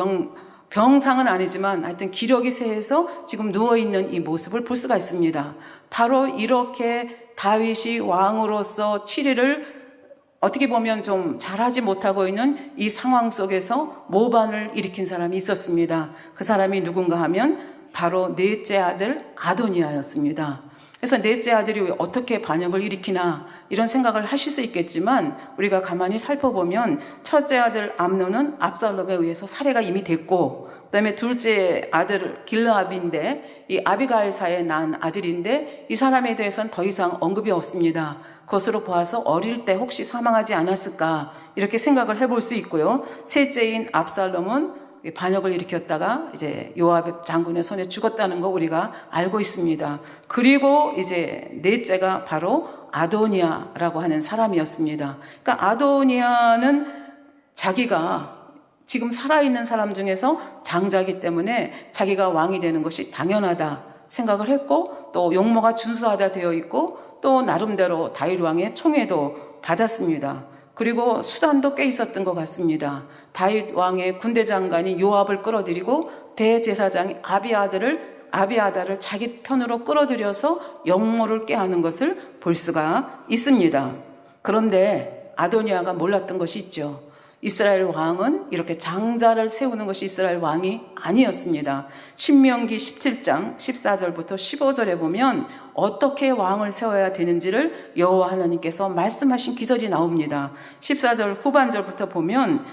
병상은 아니지만 하여튼 기력이 쇠해서 지금 누워있는 이 모습을 볼 수가 있습니다. 바로 이렇게 다윗이 왕으로서 치리를 어떻게 보면 좀 잘하지 못하고 있는 이 상황 속에서 모반을 일으킨 사람이 있었습니다. 그 사람이 누군가 하면 바로 넷째 아들 아도니아였습니다. 그래서 넷째 아들이 어떻게 반역을 일으키나 이런 생각을 하실 수 있겠지만 우리가 가만히 살펴보면 첫째 아들 암논은 압살롬에 의해서 살해가 이미 됐고, 그다음에 둘째 아들 길르압인데 이 아비가일사에 낳은 아들인데 이 사람에 대해서는 더 이상 언급이 없습니다. 그것으로 보아서 어릴 때 혹시 사망하지 않았을까 이렇게 생각을 해볼 수 있고요. 셋째인 압살롬은 반역을 일으켰다가 이제 요압 장군의 손에 죽었다는 거 우리가 알고 있습니다. 그리고 이제 넷째가 바로 아도니아라고 하는 사람이었습니다. 그러니까 아도니아는 자기가 지금 살아있는 사람 중에서 장자이기 때문에 자기가 왕이 되는 것이 당연하다 생각을 했고, 또 용모가 준수하다 되어 있고, 또 나름대로 다윗 왕의 총애도 받았습니다. 그리고 수단도 꽤 있었던 것 같습니다. 다윗 왕의 군대 장관이 요압을 끌어들이고 대제사장이 아비아다를 자기 편으로 끌어들여서 영모를 꾀하는 것을 볼 수가 있습니다. 그런데 아도니아가 몰랐던 것이 있죠. 이스라엘 왕은 이렇게 장자를 세우는 것이 이스라엘 왕이 아니었습니다. 신명기 17장 14절부터 15절에 보면 어떻게 왕을 세워야 되는지를 여호와 하나님께서 말씀하신 기절이 나옵니다. 14절 후반절부터 보면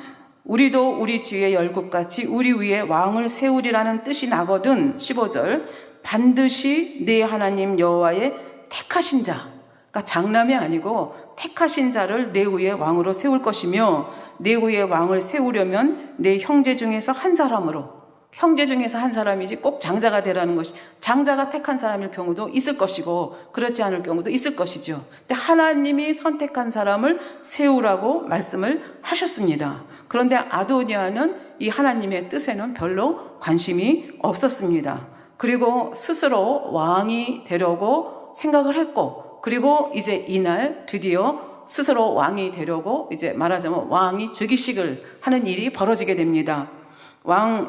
우리도 우리 주의 열국같이 우리 위에 왕을 세우리라는 뜻이 나거든. 15절 반드시 네 하나님 여호와의 택하신 자, 그러니까 장남이 아니고 택하신 자를 내 위에 왕으로 세울 것이며 내 위에 왕을 세우려면 내 형제 중에서 한 사람으로, 형제 중에서 한 사람이지 꼭 장자가 되라는 것이, 장자가 택한 사람일 경우도 있을 것이고 그렇지 않을 경우도 있을 것이죠. 근데 하나님이 선택한 사람을 세우라고 말씀을 하셨습니다. 그런데 아도니아는 이 하나님의 뜻에는 별로 관심이 없었습니다. 그리고 스스로 왕이 되려고 생각을 했고, 그리고 이제 이날 드디어 스스로 왕이 되려고, 이제 말하자면 왕이 즉위식을 하는 일이 벌어지게 됩니다.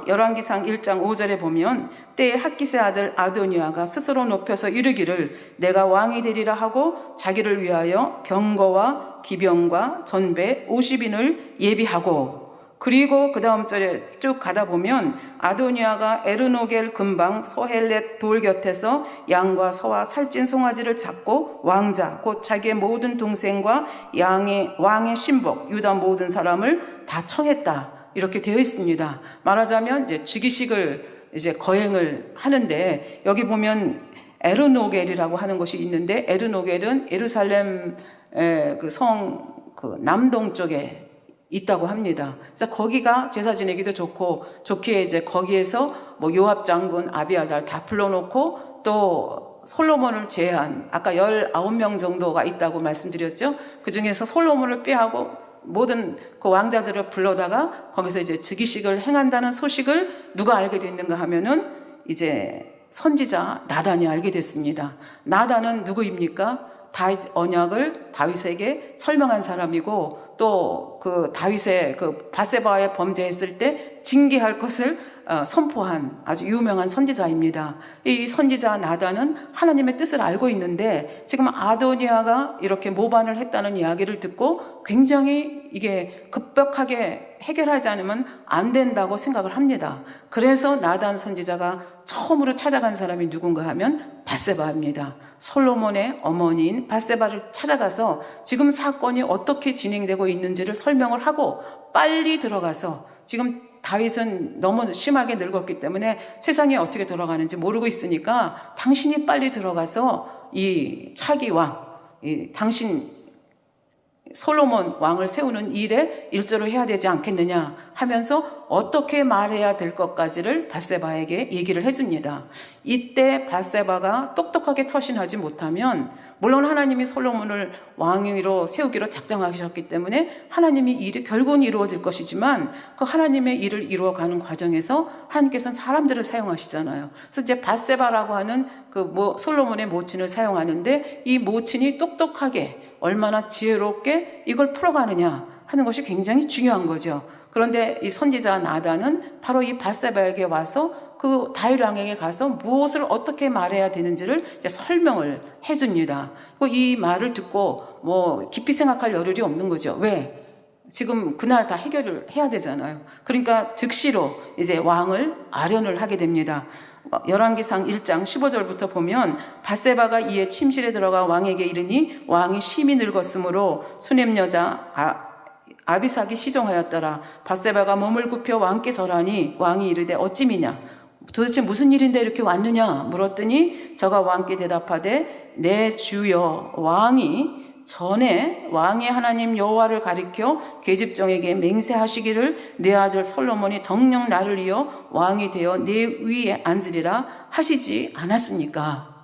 열왕기상 1장 5절에 보면 때에 핫기스의 아들 아도니아가 스스로 높여서 이르기를 내가 왕이 되리라 하고 자기를 위하여 병거와 기병과 전배 50인을 예비하고, 그리고 그 다음 절에 쭉 가다 보면 아도니아가 에르노겔 근방 소헬렛 돌 곁에서 양과 소와 살찐 송아지를 잡고 왕자 곧 자기의 모든 동생과 왕의 신복 유다 모든 사람을 다 청했다, 이렇게 되어 있습니다. 말하자면 이제 즉위식을 이제 거행을 하는데, 여기 보면 에르노겔이라고 하는 것이 있는데, 에르노겔은 예루살렘 그 남동쪽에 있다고 합니다. 그래서 거기가 제사 지내기도 좋기에 이제 거기에서 뭐 요압 장군 아비아달 다 불러놓고, 또 솔로몬을 제외한 아까 19명 정도가 있다고 말씀드렸죠. 그 중에서 솔로몬을 빼하고 모든 그 왕자들을 불러다가 거기서 이제 즉위식을 행한다는 소식을 누가 알게 됐는가 하면은 이제 선지자 나단이 알게 됐습니다. 나단은 누구입니까? 다윗 언약을 다윗에게 설명한 사람이고, 또 그 다윗의 그 바세바에 범죄했을 때 징계할 것을 선포한 아주 유명한 선지자입니다. 이 선지자 나단은 하나님의 뜻을 알고 있는데 지금 아도니아가 이렇게 모반을 했다는 이야기를 듣고 굉장히 이게 급격하게 해결하지 않으면 안 된다고 생각을 합니다. 그래서 나단 선지자가 처음으로 찾아간 사람이 누군가 하면 바세바입니다. 솔로몬의 어머니인 바세바를 찾아가서 지금 사건이 어떻게 진행되고 있는지를 설명을 하고 빨리 들어가서, 지금 다윗은 너무 심하게 늙었기 때문에 세상이 어떻게 돌아가는지 모르고 있으니까 당신이 빨리 들어가서 이 차기 왕, 당신 솔로몬 왕을 세우는 일에 일조를 해야 되지 않겠느냐 하면서 어떻게 말해야 될 것까지를 바세바에게 얘기를 해줍니다. 이때 바세바가 똑똑하게 처신하지 못하면, 물론 하나님이 솔로몬을 왕위로 세우기로 작정하셨기 때문에 하나님이 일이 결국은 이루어질 것이지만, 그 하나님의 일을 이루어가는 과정에서 하나님께서는 사람들을 사용하시잖아요. 그래서 이제 바세바라고 하는 솔로몬의 모친을 사용하는데, 이 모친이 똑똑하게 얼마나 지혜롭게 이걸 풀어가느냐 하는 것이 굉장히 중요한 거죠. 그런데 이 선지자 나단은 바로 이 바세바에게 와서 그 다윗 왕에게 가서 무엇을 어떻게 말해야 되는지를 이제 설명을 해줍니다. 이 말을 듣고 뭐 깊이 생각할 여력이 없는 거죠. 왜? 지금 그날 다 해결을 해야 되잖아요. 그러니까 즉시로 이제 왕을 아련을 하게 됩니다. 열왕기상 1장 15절부터 보면 바세바가 이에 침실에 들어가 왕에게 이르니 왕이 심히 늙었으므로 수냄 여자 아비삭이 시종하였더라. 바세바가 몸을 굽혀 왕께 절하니 왕이 이르되 어찌미냐, 도대체 무슨 일인데 이렇게 왔느냐 물었더니 저가 왕께 대답하되 내 주여 왕이 전에 왕의 하나님 여호와를 가리켜 계집종에게 맹세하시기를 내 아들 솔로몬이 정녕 나를 이어 왕이 되어 내 위에 앉으리라 하시지 않았습니까?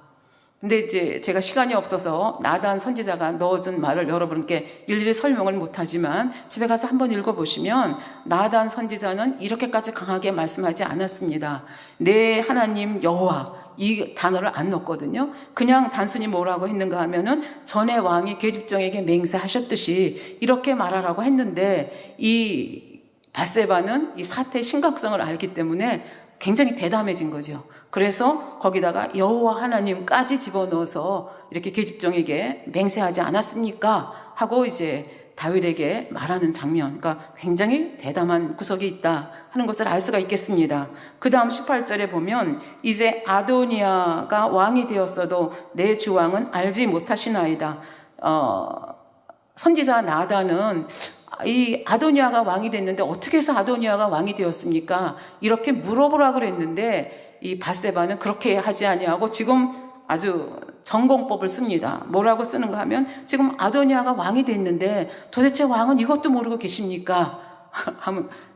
근데 이제 제가 시간이 없어서 나단 선지자가 넣어준 말을 여러분께 일일이 설명을 못하지만 집에 가서 한번 읽어보시면 나단 선지자는 이렇게까지 강하게 말씀하지 않았습니다. 내 하나님 여호와 이 단어를 안 넣었거든요. 그냥 단순히 뭐라고 했는가 하면은 전에 왕이 계집종에게 맹세하셨듯이 이렇게 말하라고 했는데, 이 바세바는 이 사태의 심각성을 알기 때문에 굉장히 대담해진 거죠. 그래서 거기다가 여호와 하나님까지 집어넣어서 이렇게 계집종에게 맹세하지 않았습니까? 하고 이제 다윗에게 말하는 장면, 그러니까 굉장히 대담한 구석이 있다 하는 것을 알 수가 있겠습니다. 그 다음 18절에 보면 이제 아도니아가 왕이 되었어도 내 주왕은 알지 못하시나이다. 선지자 나단은 이 아도니아가 왕이 됐는데 어떻게 해서 아도니아가 왕이 되었습니까? 이렇게 물어보라 그랬는데 이 밧세바는 그렇게 하지 아니하고 지금 아주 전공법을 씁니다. 뭐라고 쓰는가 하면 지금 아도니아가 왕이 됐는데 도대체 왕은 이것도 모르고 계십니까?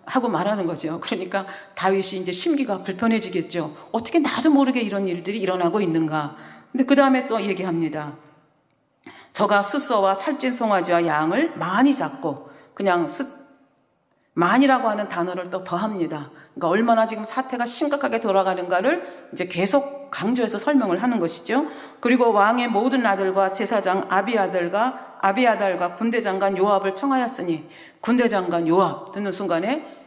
하고 말하는 거죠. 그러니까 다윗이 이제 심기가 불편해지겠죠. 어떻게 나도 모르게 이런 일들이 일어나고 있는가? 근데 그 다음에 또 얘기합니다. 저가 숫서와 살찐 송아지와 양을 많이 잡고 그냥 많이라고 하는 단어를 또 더합니다. 그러니까 얼마나 지금 사태가 심각하게 돌아가는가를 이제 계속 강조해서 설명을 하는 것이죠. 그리고 왕의 모든 아들과 제사장 아비아달과 군대장관 요압을 청하였으니 군대장관 요압 듣는 순간에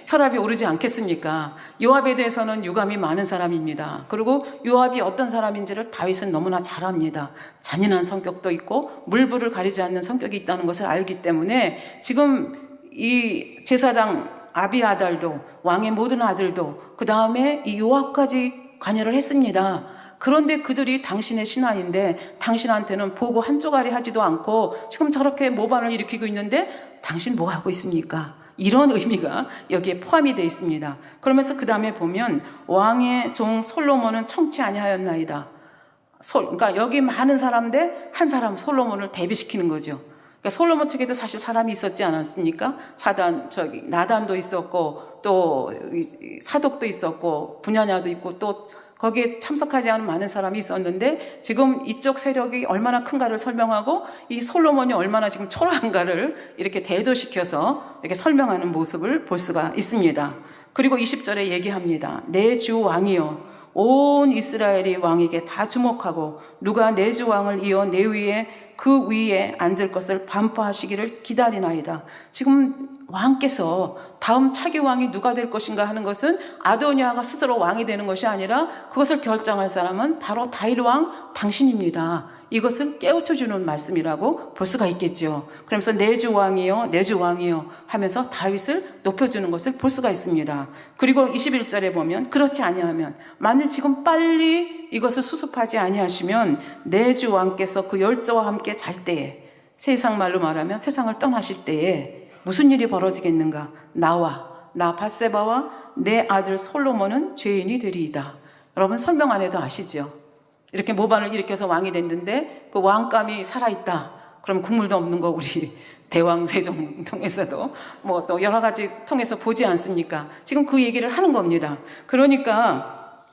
혈압이 오르지 않겠습니까? 요압에 대해서는 유감이 많은 사람입니다. 그리고 요압이 어떤 사람인지를 다윗은 너무나 잘 압니다. 잔인한 성격도 있고 물불을 가리지 않는 성격이 있다는 것을 알기 때문에 지금 이 제사장 아비아달도 왕의 모든 아들도 그 다음에 이 요압까지 관여를 했습니다. 그런데 그들이 당신의 신하인데 당신한테는 보고 한 쪼가리 하지도 않고 지금 저렇게 모반을 일으키고 있는데 당신 뭐 하고 있습니까? 이런 의미가 여기에 포함이 되어 있습니다. 그러면서 그 다음에 보면 왕의 종 솔로몬은 청치 아니하였나이다. 그러니까 여기 많은 사람인데 한 사람 솔로몬을 대비시키는 거죠. 그러니까 솔로몬 측에도 사실 사람이 있었지 않았습니까? 나단도 있었고 또 사독도 있었고 분야냐도 있고 또 거기에 참석하지 않은 많은 사람이 있었는데 지금 이쪽 세력이 얼마나 큰가를 설명하고 이 솔로몬이 얼마나 지금 초라한가를 이렇게 대조시켜서 이렇게 설명하는 모습을 볼 수가 있습니다. 그리고 20절에 얘기합니다. 내 주 왕이여 온 이스라엘이 왕에게 다 주목하고 누가 내 주 왕을 이어 내 위에 그 위에 앉을 것을 반포하시기를 기다리나이다. 지금 왕께서 다음 차기 왕이 누가 될 것인가 하는 것은 아도니아가 스스로 왕이 되는 것이 아니라 그것을 결정할 사람은 바로 다윗 왕 당신입니다. 이것을 깨우쳐주는 말씀이라고 볼 수가 있겠죠. 그러면서 내 주 왕이요 내 주 왕이요 하면서 다윗을 높여주는 것을 볼 수가 있습니다. 그리고 21절에 보면 그렇지 아니하면 만일 지금 빨리 이것을 수습하지 아니하시면 내 주 왕께서 그 열조와 함께 잘 때에 세상 말로 말하면 세상을 떠나실 때에 무슨 일이 벌어지겠는가? 나 밧세바와 내 아들 솔로몬은 죄인이 되리이다. 여러분 설명 안 해도 아시죠? 이렇게 모반을 일으켜서 왕이 됐는데 그 왕감이 살아있다. 그럼 국물도 없는 거 우리 대왕 세종 통해서도 뭐 또 여러 가지 통해서 보지 않습니까? 지금 그 얘기를 하는 겁니다. 그러니까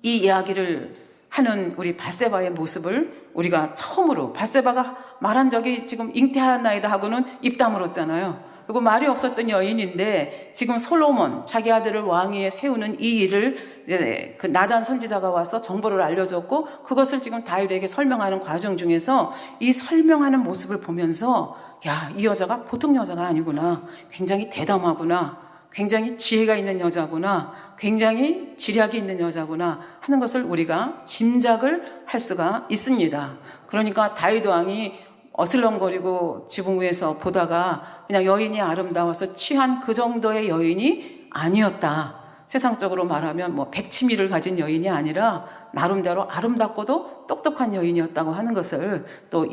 이 이야기를 하는 우리 밧세바의 모습을 우리가 처음으로 밧세바가 말한 적이 지금 잉태하였나이다 하고는 입 다물었잖아요. 그리고 말이 없었던 여인인데 지금 솔로몬 자기 아들을 왕위에 세우는 이 일을 이제 그 나단 선지자가 와서 정보를 알려줬고 그것을 지금 다윗에게 설명하는 과정 중에서 이 설명하는 모습을 보면서 야, 이 여자가 보통 여자가 아니구나. 굉장히 대담하구나. 굉장히 지혜가 있는 여자구나. 굉장히 지략이 있는 여자구나 하는 것을 우리가 짐작을 할 수가 있습니다. 그러니까 다윗 왕이 어슬렁거리고 지붕 위에서 보다가 그냥 여인이 아름다워서 취한 그 정도의 여인이 아니었다. 세상적으로 말하면 뭐 백치미를 가진 여인이 아니라 나름대로 아름답고도 똑똑한 여인이었다고 하는 것을 또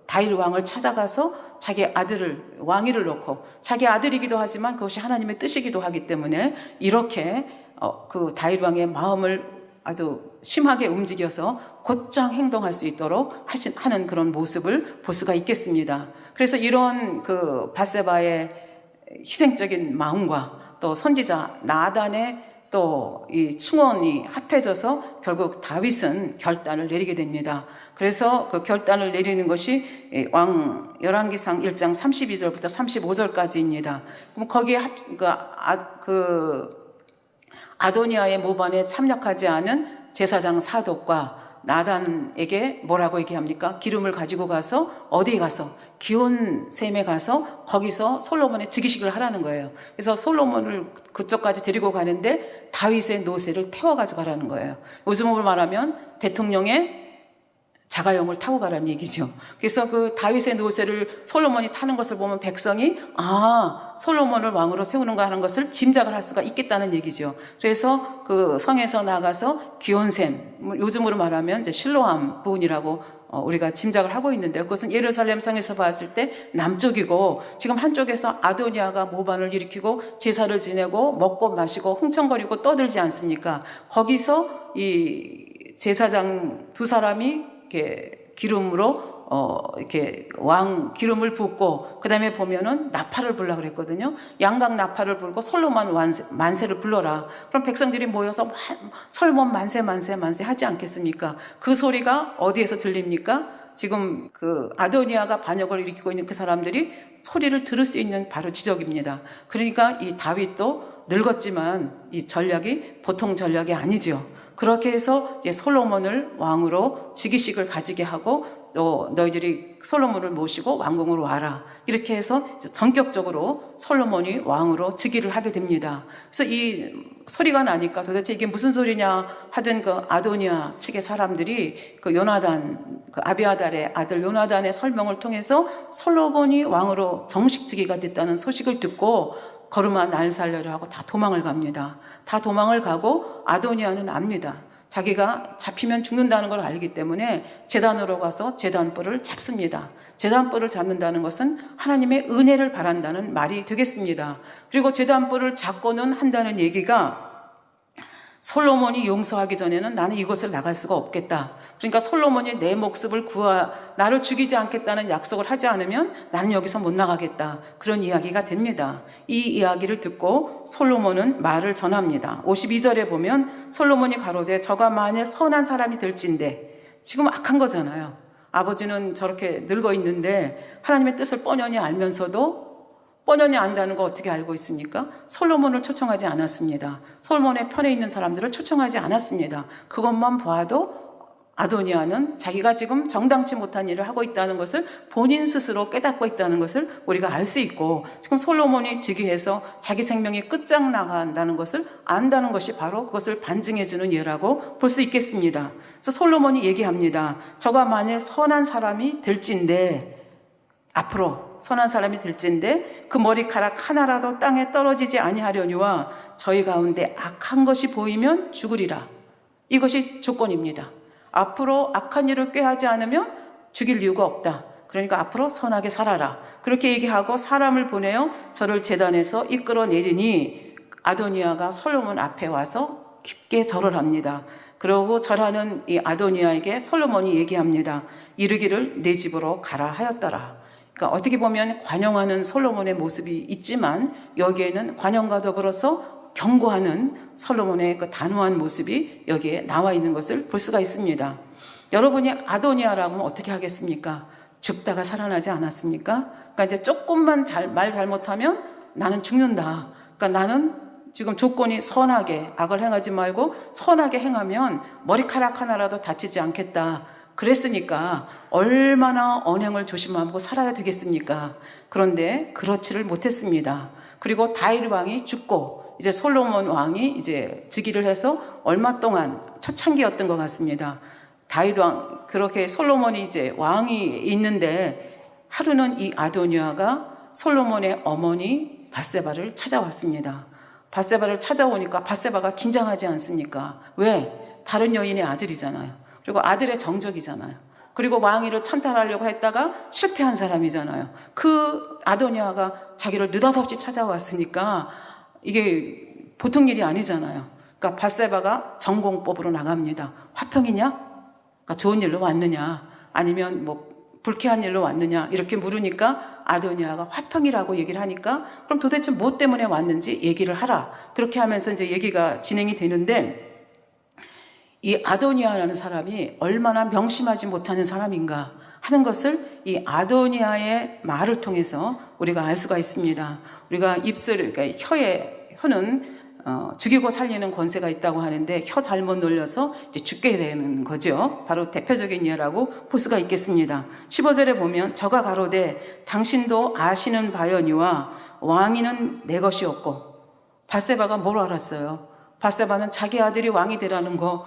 다윗 왕을 찾아가서 자기 아들을 왕위를 놓고 자기 아들이기도 하지만 그것이 하나님의 뜻이기도 하기 때문에 이렇게 그 다윗 왕의 마음을 아주 심하게 움직여서 곧장 행동할 수 있도록 하는 그런 모습을 볼 수가 있겠습니다. 그래서 이런 그 밧세바의 희생적인 마음과 또 선지자 나단의 또 이 충원이 합해져서 결국 다윗은 결단을 내리게 됩니다. 그래서 그 결단을 내리는 것이 열왕기상 1장 32절부터 35절까지입니다. 그럼 거기에 아도니아의 모반에 참여하지 않은 제사장 사독과 나단에게 뭐라고 얘기합니까? 기름을 가지고 가서 어디에 가서 기온샘에 가서 거기서 솔로몬의 즉위식을 하라는 거예요. 그래서 솔로몬을 그쪽까지 데리고 가는데 다윗의 노새를 태워가지고 가라는 거예요. 요즘으로 말하면 대통령의 자가용을 타고 가라는 얘기죠. 그래서 그 다윗의 노새를 솔로몬이 타는 것을 보면 백성이 솔로몬을 왕으로 세우는가 하는 것을 짐작을 할 수가 있겠다는 얘기죠. 그래서 그 성에서 나가서 기온샘, 요즘으로 말하면 이제 실로암 부분이라고 우리가 짐작을 하고 있는데, 그것은 예루살렘 성에서 봤을 때 남쪽이고, 지금 한쪽에서 아도니아가 모반을 일으키고 제사를 지내고 먹고 마시고 흥청거리고 떠들지 않습니까? 거기서 이 제사장 두 사람이 이렇게 기름으로 이렇게 왕 기름을 붓고, 그 다음에 보면은 나팔을 불라 그랬거든요. 양각 나팔을 불고 솔로몬 만세를 불러라. 그럼 백성들이 모여서 솔로몬 만세 만세 만세 하지 않겠습니까? 그 소리가 어디에서 들립니까? 지금 그 아도니아가 반역을 일으키고 있는 그 사람들이 소리를 들을 수 있는 바로 지적입니다. 그러니까 이 다윗도 늙었지만 이 전략이 보통 전략이 아니죠. 그렇게 해서 이제 솔로몬을 왕으로 즉위식을 가지게 하고, 또 너희들이 솔로몬을 모시고 왕궁으로 와라. 이렇게 해서 전격적으로 솔로몬이 왕으로 즉위를 하게 됩니다. 그래서 이 소리가 나니까 도대체 이게 무슨 소리냐 하던 그 아도니아 측의 사람들이 그 요나단, 그 아비아달의 아들 요나단의 설명을 통해서 솔로몬이 왕으로 정식 즉위가 됐다는 소식을 듣고 걸음아 날 살려라 하고 다 도망을 갑니다. 다 도망을 가고 아도니아는 압니다. 자기가 잡히면 죽는다는 걸 알기 때문에 제단으로 가서 제단뿔을 잡습니다. 제단뿔을 잡는다는 것은 하나님의 은혜를 바란다는 말이 되겠습니다. 그리고 제단뿔을 잡고는 한다는 얘기가, 솔로몬이 용서하기 전에는 나는 이곳을 나갈 수가 없겠다. 그러니까 솔로몬이 내 목숨을 나를 죽이지 않겠다는 약속을 하지 않으면 나는 여기서 못 나가겠다. 그런 이야기가 됩니다. 이 이야기를 듣고 솔로몬은 말을 전합니다. 52절에 보면 솔로몬이 가로되 저가 만일 선한 사람이 될진데, 지금 악한 거잖아요. 아버지는 저렇게 늙어 있는데 하나님의 뜻을 뻔히 알면서도 뻔히 안다는 거 어떻게 알고 있습니까? 솔로몬을 초청하지 않았습니다. 솔로몬의 편에 있는 사람들을 초청하지 않았습니다. 그것만 봐도 아도니아는 자기가 지금 정당치 못한 일을 하고 있다는 것을 본인 스스로 깨닫고 있다는 것을 우리가 알 수 있고, 지금 솔로몬이 즉위해서 자기 생명이 끝장나간다는 것을 안다는 것이 바로 그것을 반증해주는 예라고 볼 수 있겠습니다. 그래서 솔로몬이 얘기합니다. 저가 만일 선한 사람이 될진데, 앞으로 선한 사람이 될진데 그 머리카락 하나라도 땅에 떨어지지 아니하려니와 저희 가운데 악한 것이 보이면 죽으리라. 이것이 조건입니다. 앞으로 악한 일을 꾀하지 않으면 죽일 이유가 없다. 그러니까 앞으로 선하게 살아라. 그렇게 얘기하고 사람을 보내어 저를 제단에서 이끌어내리니, 아도니아가 솔로몬 앞에 와서 깊게 절을 합니다. 그러고 절하는 이 아도니아에게 솔로몬이 얘기합니다. 이르기를 내 집으로 가라 하였더라. 그러니까 어떻게 보면 관용하는 솔로몬의 모습이 있지만, 여기에는 관용과 더불어서 경고하는 솔로몬의 그 단호한 모습이 여기에 나와 있는 것을 볼 수가 있습니다. 여러분이 아도니아라고 하면 어떻게 하겠습니까? 죽다가 살아나지 않았습니까? 그러니까 이제 조금만 말 잘못하면 나는 죽는다. 그러니까 나는 지금 조건이 선하게, 악을 행하지 말고 선하게 행하면 머리카락 하나라도 다치지 않겠다. 그랬으니까 얼마나 언행을 조심하고 살아야 되겠습니까? 그런데 그렇지를 못했습니다. 그리고 다윗 왕이 죽고 이제 솔로몬 왕이 이제 즉위를 해서 얼마 동안 초창기였던 것 같습니다. 다윗 왕, 그렇게 솔로몬이 이제 왕이 있는데, 하루는 이 아도니아가 솔로몬의 어머니 밧세바를 찾아왔습니다. 밧세바를 찾아오니까 밧세바가 긴장하지 않습니까? 왜? 다른 여인의 아들이잖아요. 그리고 아들의 정적이잖아요. 그리고 왕위를 찬탈하려고 했다가 실패한 사람이잖아요. 그 아도니아가 자기를 느닷없이 찾아왔으니까 이게 보통 일이 아니잖아요. 그러니까 밧세바가 전공법으로 나갑니다. 화평이냐? 그러니까 좋은 일로 왔느냐? 아니면 뭐 불쾌한 일로 왔느냐? 이렇게 물으니까 아도니아가 화평이라고 얘기를 하니까, 그럼 도대체 뭐 때문에 왔는지 얘기를 하라. 그렇게 하면서 이제 얘기가 진행이 되는데, 이 아도니아라는 사람이 얼마나 명심하지 못하는 사람인가 하는 것을 이 아도니아의 말을 통해서 우리가 알 수가 있습니다. 우리가 그러니까 혀는 죽이고 살리는 권세가 있다고 하는데, 혀 잘못 놀려서 이제 죽게 되는 거죠. 바로 대표적인 예라고 볼 수가 있겠습니다. 15절에 보면 저가 가로되 당신도 아시는 바여니와 왕위는 내 것이었고, 밧세바가 뭘 알았어요? 밧세바는 자기 아들이 왕이 되라는 거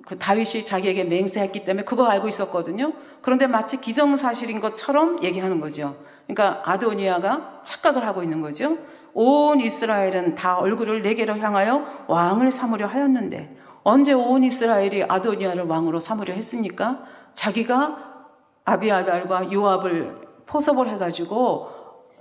그 다윗이 자기에게 맹세했기 때문에 그거 알고 있었거든요. 그런데 마치 기정사실인 것처럼 얘기하는 거죠. 그러니까 아도니아가 착각을 하고 있는 거죠. 온 이스라엘은 다 얼굴을 내게로 향하여 왕을 삼으려 하였는데 언제 온 이스라엘이 아도니아를 왕으로 삼으려 했습니까? 자기가 아비아달과 요압을 포섭을 해가지고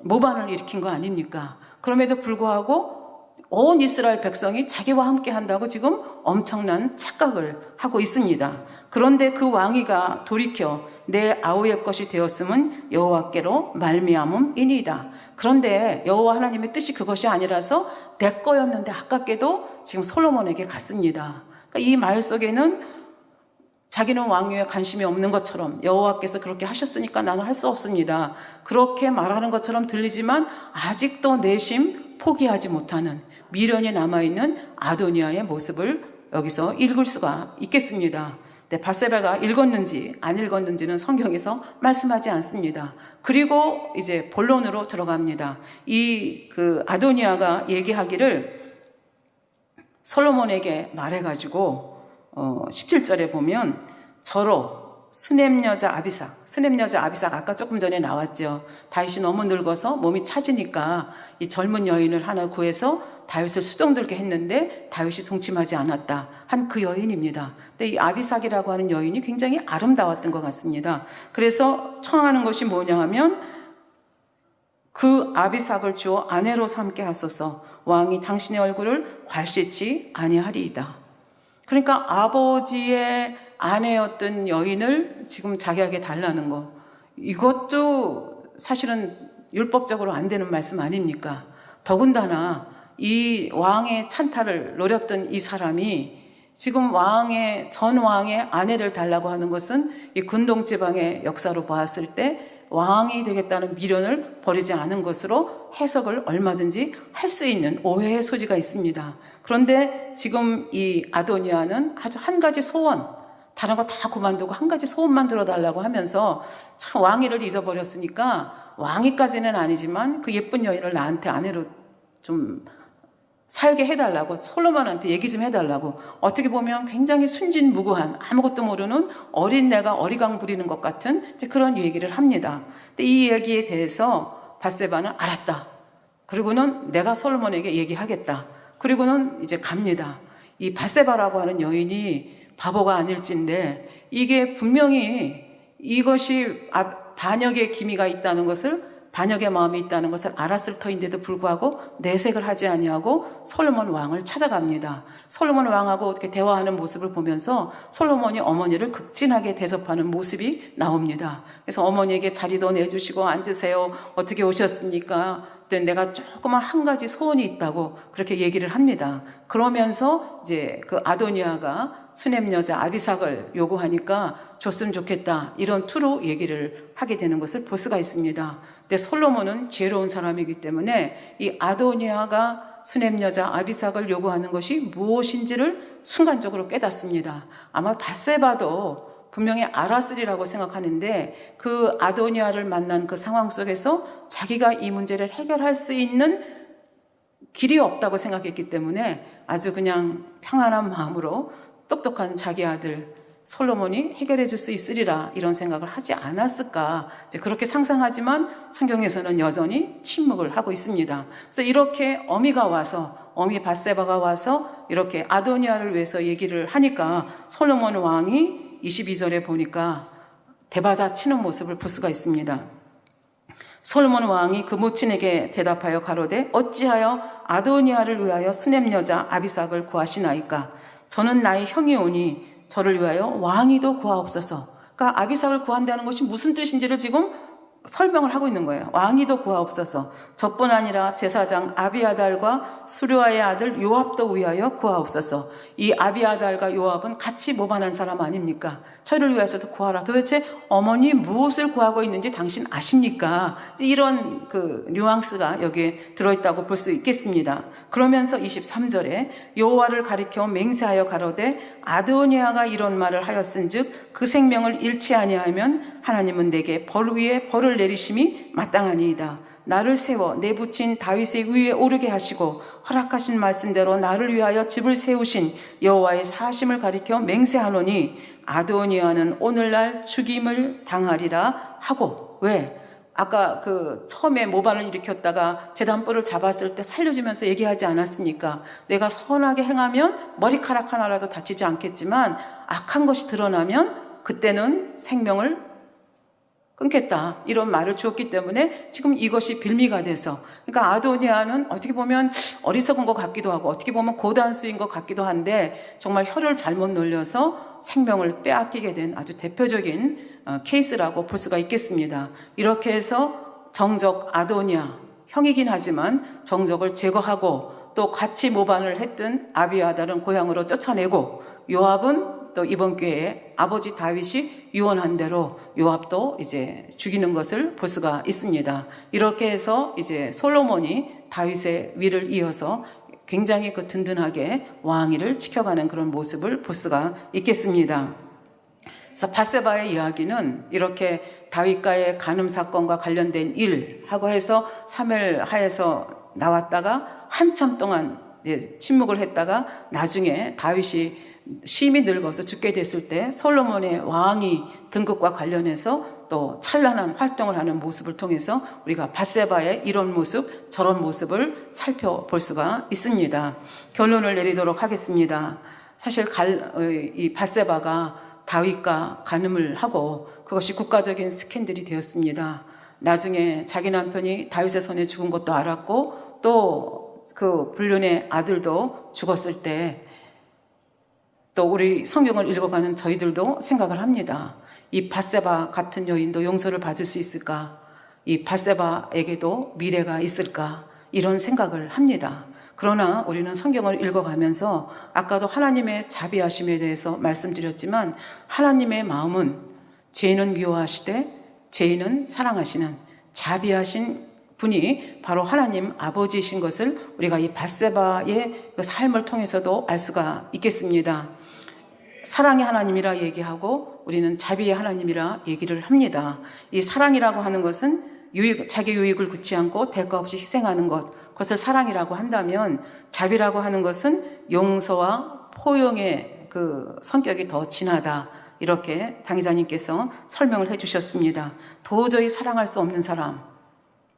모반을 일으킨 거 아닙니까? 그럼에도 불구하고 온 이스라엘 백성이 자기와 함께 한다고 지금 엄청난 착각을 하고 있습니다. 그런데 그 왕위가 돌이켜 내 아우의 것이 되었음은 여호와께로 말미암음이니이다. 그런데 여호와 하나님의 뜻이 그것이 아니라서 내 거였는데 아깝게도 지금 솔로몬에게 갔습니다. 그러니까 이 말 속에는 자기는 왕위에 관심이 없는 것처럼 여호와께서 그렇게 하셨으니까 나는 할 수 없습니다. 그렇게 말하는 것처럼 들리지만 아직도 내심 포기하지 못하는 미련이 남아있는 아도니아의 모습을 여기서 읽을 수가 있겠습니다. 근데 밧세바가 읽었는지 안 읽었는지는 성경에서 말씀하지 않습니다. 그리고 이제 본론으로 들어갑니다. 이 아도니아가 얘기하기를 솔로몬에게 말해가지고 17절에 보면 저로 스넴 여자 아비삭 아까 조금 전에 나왔죠. 다윗이 너무 늙어서 몸이 차지니까 이 젊은 여인을 하나 구해서 다윗을 수종들게 했는데 다윗이 동침하지 않았다 한 그 여인입니다. 근데 이 아비삭이라고 하는 여인이 굉장히 아름다웠던 것 같습니다. 그래서 청하는 것이 뭐냐 하면 그 아비삭을 주어 아내로 삼게 하소서. 왕이 당신의 얼굴을 괄시치 아니하리이다. 그러니까 아버지의 아내였던 여인을 지금 자기에게 달라는 거, 이것도 사실은 율법적으로 안 되는 말씀 아닙니까? 더군다나 이 왕의 찬탈을 노렸던 이 사람이 지금 전 왕의 아내를 달라고 하는 것은 이 근동지방의 역사로 보았을 때 왕이 되겠다는 미련을 버리지 않은 것으로 해석을 얼마든지 할 수 있는 오해의 소지가 있습니다. 그런데 지금 이 아도니아는 아주 한 가지 소원, 다른 거 다 그만두고 한 가지 소원만 들어달라고 하면서 참 왕위를 잊어버렸으니까 왕위까지는 아니지만 그 예쁜 여인을 나한테 아내로 좀 살게 해달라고, 솔로몬한테 얘기 좀 해달라고. 어떻게 보면 굉장히 순진무구한, 아무것도 모르는 어린애가 어리광 부리는 것 같은 이제 그런 얘기를 합니다. 근데 이 얘기에 대해서 밧세바는 알았다. 그리고는 내가 솔로몬에게 얘기하겠다. 그리고는 이제 갑니다. 이 밧세바라고 하는 여인이 바보가 아닐진데 이게 분명히 이것이 반역의 기미가 있다는 것을, 반역의 마음이 있다는 것을 알았을 터인데도 불구하고 내색을 하지 아니하고 솔로몬 왕을 찾아갑니다. 솔로몬 왕하고 어떻게 대화하는 모습을 보면서 솔로몬이 어머니를 극진하게 대접하는 모습이 나옵니다. 그래서 어머니에게 자리도 내주시고 앉으세요. 어떻게 오셨습니까? 내가 조그만 한 가지 소원이 있다고 그렇게 얘기를 합니다. 그러면서 이제 그 아도니아가 수넴 여자 아비삭을 요구하니까 줬으면 좋겠다, 이런 투로 얘기를 하게 되는 것을 볼 수가 있습니다. 근데 솔로몬은 지혜로운 사람이기 때문에 이 아도니아가 수넴 여자 아비삭을 요구하는 것이 무엇인지를 순간적으로 깨닫습니다. 아마 밧세바도 분명히 알았으리라고 생각하는데 그 아도니아를 만난 그 상황 속에서 자기가 이 문제를 해결할 수 있는 길이 없다고 생각했기 때문에 아주 그냥 평안한 마음으로 똑똑한 자기 아들 솔로몬이 해결해 줄 수 있으리라 이런 생각을 하지 않았을까, 이제 그렇게 상상하지만 성경에서는 여전히 침묵을 하고 있습니다. 그래서 이렇게 어미 밧세바가 와서 이렇게 아도니아를 위해서 얘기를 하니까 솔로몬 왕이 22절에 보니까 대바사 치는 모습을 볼 수가 있습니다. 솔로몬 왕이 그 모친에게 대답하여 가로되 어찌하여 아도니아를 위하여 수넴 여자 아비삭을 구하시나이까? 저는 나의 형이 오니 저를 위하여 왕위도 구하옵소서. 그러니까 아비삭을 구한다는 것이 무슨 뜻인지를 지금 설명을 하고 있는 거예요. 왕위도 구하옵소서. 저뿐 아니라 제사장 아비아달과 수르아의 아들 요압도 위하여 구하옵소서. 이 아비아달과 요압은 같이 모반한 사람 아닙니까? 저를 위해서도 구하라. 도대체 어머니 무엇을 구하고 있는지 당신 아십니까? 이런 그 뉘앙스가 여기에 들어있다고 볼 수 있겠습니다. 그러면서 23절에 여호와를 가리켜 맹세하여 가로되 아도니아가 이런 말을 하였은즉 그 생명을 잃지 아니하면 하나님은 내게 벌 위에 벌을 내리심이 마땅하니이다. 나를 세워 내 부친 다윗의 위에 오르게 하시고 허락하신 말씀대로 나를 위하여 집을 세우신 여호와의 사심을 가리켜 맹세하노니 아도니아는 오늘날 죽임을 당하리라 하고. 왜? 아까 처음에 모반을 일으켰다가 제단불을 잡았을 때 살려주면서 얘기하지 않았습니까? 내가 선하게 행하면 머리카락 하나라도 다치지 않겠지만 악한 것이 드러나면 그때는 생명을 끊겠다, 이런 말을 주었기 때문에 지금 이것이 빌미가 돼서, 그러니까 아도니아는 어떻게 보면 어리석은 것 같기도 하고 어떻게 보면 고단수인 것 같기도 한데 정말 혀를 잘못 놀려서 생명을 빼앗기게 된 아주 대표적인 케이스라고 볼 수가 있겠습니다. 이렇게 해서 정적 아도니아, 형이긴 하지만 정적을 제거하고 또 같이 모반을 했던 아비아달은 고향으로 쫓아내고, 요압은 또 이번 기회에 아버지 다윗이 유언한 대로 요압도 이제 죽이는 것을 볼 수가 있습니다. 이렇게 해서 이제 솔로몬이 다윗의 위를 이어서 굉장히 든든하게 왕위를 지켜가는 그런 모습을 볼 수가 있겠습니다. 그래서 바세바의 이야기는 이렇게 다윗과의 간음 사건과 관련된 일하고 해서 사무엘하에서 나왔다가 한참 동안 이제 침묵을 했다가 나중에 다윗이 심히 늙어서 죽게 됐을 때 솔로몬의 왕위 등극과 관련해서 또 찬란한 활동을 하는 모습을 통해서 우리가 바세바의 이런 모습 저런 모습을 살펴볼 수가 있습니다. 결론을 내리도록 하겠습니다. 사실 이 바세바가 다윗과 간음을 하고 그것이 국가적인 스캔들이 되었습니다. 나중에 자기 남편이 다윗의 손에 죽은 것도 알았고 또 그 불륜의 아들도 죽었을 때 또 우리 성경을 읽어가는 저희들도 생각을 합니다. 이 바세바 같은 여인도 용서를 받을 수 있을까? 이 바세바에게도 미래가 있을까? 이런 생각을 합니다. 그러나 우리는 성경을 읽어가면서 아까도 하나님의 자비하심에 대해서 말씀드렸지만 하나님의 마음은 죄인은 미워하시되 죄인은 사랑하시는 자비하신 분이 바로 하나님 아버지이신 것을 우리가 이 바세바의 그 삶을 통해서도 알 수가 있겠습니다. 사랑의 하나님이라 얘기하고 우리는 자비의 하나님이라 얘기를 합니다. 이 사랑이라고 하는 것은 자기 유익을 굳지 않고 대가 없이 희생하는 것, 그것을 사랑이라고 한다면 자비라고 하는 것은 용서와 포용의 그 성격이 더 진하다, 이렇게 당의자님께서 설명을 해주셨습니다. 도저히 사랑할 수 없는 사람,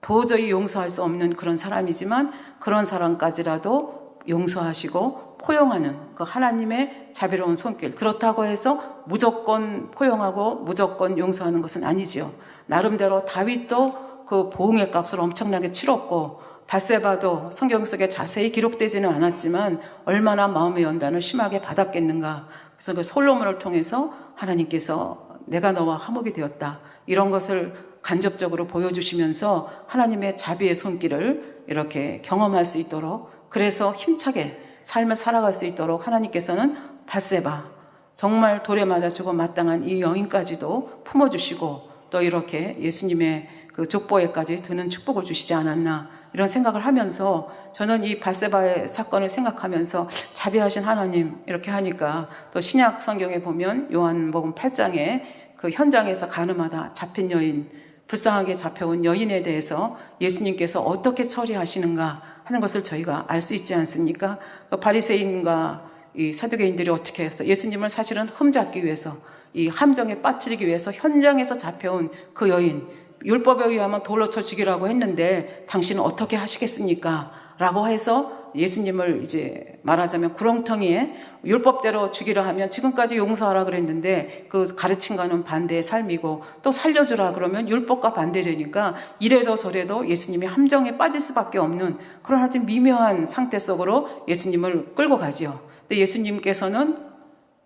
도저히 용서할 수 없는 그런 사람이지만 그런 사람까지라도 용서하시고 포용하는 그 하나님의 자비로운 손길, 그렇다고 해서 무조건 포용하고 무조건 용서하는 것은 아니지요. 나름대로 다윗도 그 보응의 값을 엄청나게 치렀고 바세바도 성경 속에 자세히 기록되지는 않았지만 얼마나 마음의 연단을 심하게 받았겠는가. 그래서 그 솔로몬을 통해서 하나님께서 내가 너와 화목이 되었다, 이런 것을 간접적으로 보여주시면서 하나님의 자비의 손길을 이렇게 경험할 수 있도록, 그래서 힘차게 삶을 살아갈 수 있도록 하나님께서는 바세바, 정말 돌에 맞아 죽어 마땅한 이 여인까지도 품어주시고 또 이렇게 예수님의 그 족보에까지 드는 축복을 주시지 않았나, 이런 생각을 하면서 저는 이 바세바의 사건을 생각하면서 자비하신 하나님, 이렇게 하니까 또 신약 성경에 보면 요한복음 8장에 그 현장에서 간음하다 잡힌 여인, 불쌍하게 잡혀온 여인에 대해서 예수님께서 어떻게 처리하시는가 하는 것을 저희가 알 수 있지 않습니까? 바리새인과 이 사두개인들이 어떻게 해서 예수님을 사실은 흠잡기 위해서, 이 함정에 빠뜨리기 위해서 현장에서 잡혀온 그 여인, 율법에 의하면 돌로 쳐 죽이라고 했는데 당신은 어떻게 하시겠습니까? 라고 해서 예수님을 이제 말하자면 구렁텅이에 율법대로 죽이라 하면 지금까지 용서하라 그랬는데 그 가르침과는 반대의 삶이고, 또 살려주라 그러면 율법과 반대되니까 이래도 저래도 예수님이 함정에 빠질 수밖에 없는 그런 아주 미묘한 상태 속으로 예수님을 끌고 가지요. 근데 예수님께서는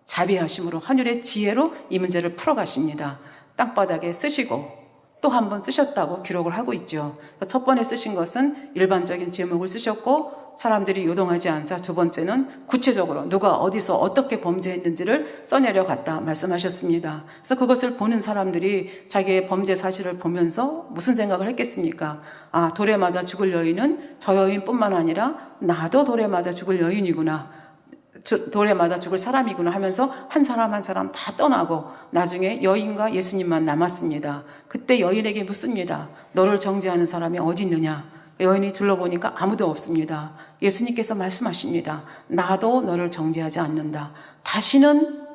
자비하심으로 하늘의 지혜로 이 문제를 풀어가십니다. 땅바닥에 쓰시고 또 한 번 쓰셨다고 기록을 하고 있죠. 첫 번에 쓰신 것은 일반적인 제목을 쓰셨고 사람들이 요동하지 않자 두 번째는 구체적으로 누가 어디서 어떻게 범죄했는지를 써내려갔다 말씀하셨습니다. 그래서 그것을 보는 사람들이 자기의 범죄 사실을 보면서 무슨 생각을 했겠습니까? 아, 돌에 맞아 죽을 여인은 저 여인뿐만 아니라 나도 돌에 맞아 죽을 여인이구나. 돌에 맞아 죽을 사람이구나 하면서 한 사람 한 사람 다 떠나고 나중에 여인과 예수님만 남았습니다. 그때 여인에게 묻습니다. 너를 정죄하는 사람이 어디 있느냐? 여인이 둘러보니까 아무도 없습니다. 예수님께서 말씀하십니다. 나도 너를 정죄하지 않는다. 다시는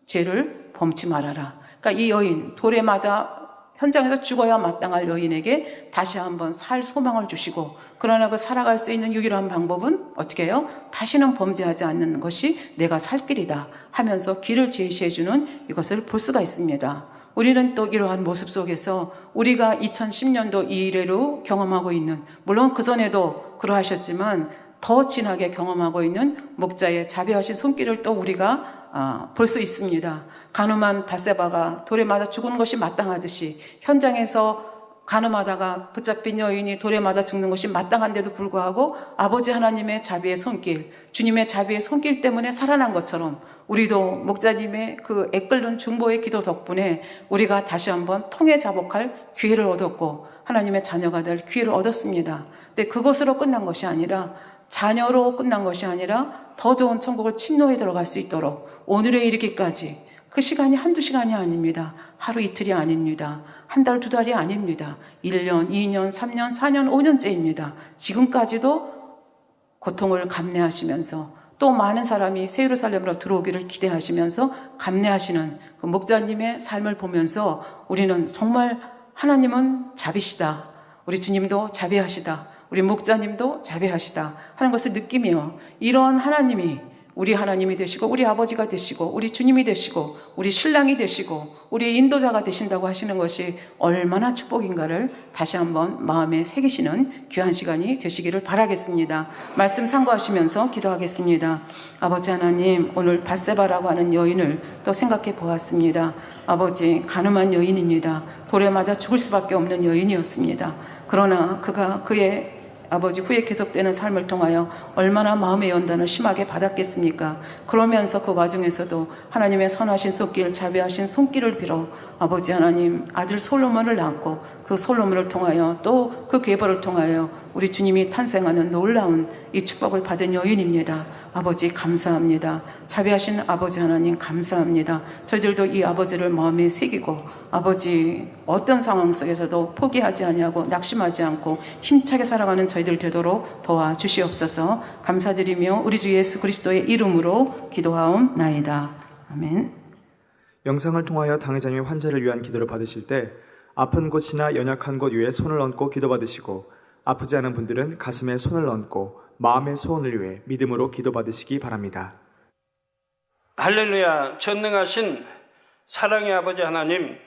죄를 범치 말아라. 그러니까 이 여인, 돌에 맞아 현장에서 죽어야 마땅할 여인에게 다시 한번 살 소망을 주시고, 그러나 그 살아갈 수 있는 유일한 방법은 어떻게 해요? 다시는 범죄하지 않는 것이 내가 살 길이다 하면서 길을 제시해주는 이것을 볼 수가 있습니다. 우리는 또 이러한 모습 속에서 우리가 2010년도 이래로 경험하고 있는, 물론 그전에도 그러하셨지만 더 진하게 경험하고 있는 목자의 자비하신 손길을 또 우리가 볼 수 있습니다. 간음한 밧세바가 돌에 맞아 죽은 것이 마땅하듯이 현장에서 간음하다가 붙잡힌 여인이 돌에 맞아 죽는 것이 마땅한데도 불구하고 아버지 하나님의 자비의 손길, 주님의 자비의 손길 때문에 살아난 것처럼 우리도 목자님의 그 애끓는 중보의 기도 덕분에 우리가 다시 한번 통해 자복할 기회를 얻었고 하나님의 자녀가 될 기회를 얻었습니다. 근데 그것으로 끝난 것이 아니라, 자녀로 끝난 것이 아니라 더 좋은 천국을 침노해 들어갈 수 있도록 오늘에 이르기까지, 그 시간이 한두 시간이 아닙니다. 하루 이틀이 아닙니다. 한 달, 두 달이 아닙니다. 1년, 2년, 3년, 4년, 5년째입니다. 지금까지도 고통을 감내하시면서 또 많은 사람이 새 예루살렘으로 들어오기를 기대하시면서 감내하시는 그 목자님의 삶을 보면서 우리는 정말 하나님은 자비시다, 우리 주님도 자비하시다, 우리 목자님도 자비하시다 하는 것을 느끼며, 이런 하나님이 우리 하나님이 되시고 우리 아버지가 되시고 우리 주님이 되시고 우리 신랑이 되시고 우리 인도자가 되신다고 하시는 것이 얼마나 축복인가를 다시 한번 마음에 새기시는 귀한 시간이 되시기를 바라겠습니다. 말씀 참고하시면서 기도하겠습니다. 아버지 하나님, 오늘 밧세바라고 하는 여인을 또 생각해 보았습니다. 아버지, 간음한 여인입니다. 돌에 맞아 죽을 수밖에 없는 여인이었습니다. 그러나 그가 그의 아버지 후에 계속되는 삶을 통하여 얼마나 마음의 연단을 심하게 받았겠습니까? 그러면서 그 와중에서도 하나님의 선하신 손길, 자비하신 손길을 빌어 아버지 하나님 아들 솔로몬을 낳고 그 솔로몬을 통하여 또 그 계보를 통하여 우리 주님이 탄생하는 놀라운 이 축복을 받은 여인입니다. 아버지 감사합니다. 자비하신 아버지 하나님 감사합니다. 저희들도 이 아버지를 마음에 새기고 아버지 어떤 상황 속에서도 포기하지 아니하고 낙심하지 않고 힘차게 살아가는 저희들 되도록 도와주시옵소서. 감사드리며 우리 주 예수 그리스도의 이름으로 기도하옵나이다. 아멘. 영상을 통하여 당회장님 환자를 위한 기도를 받으실 때 아픈 곳이나 연약한 곳 위에 손을 얹고 기도받으시고, 아프지 않은 분들은 가슴에 손을 얹고 마음의 소원을 위해 믿음으로 기도받으시기 바랍니다. 할렐루야. 전능하신 사랑의 아버지 하나님,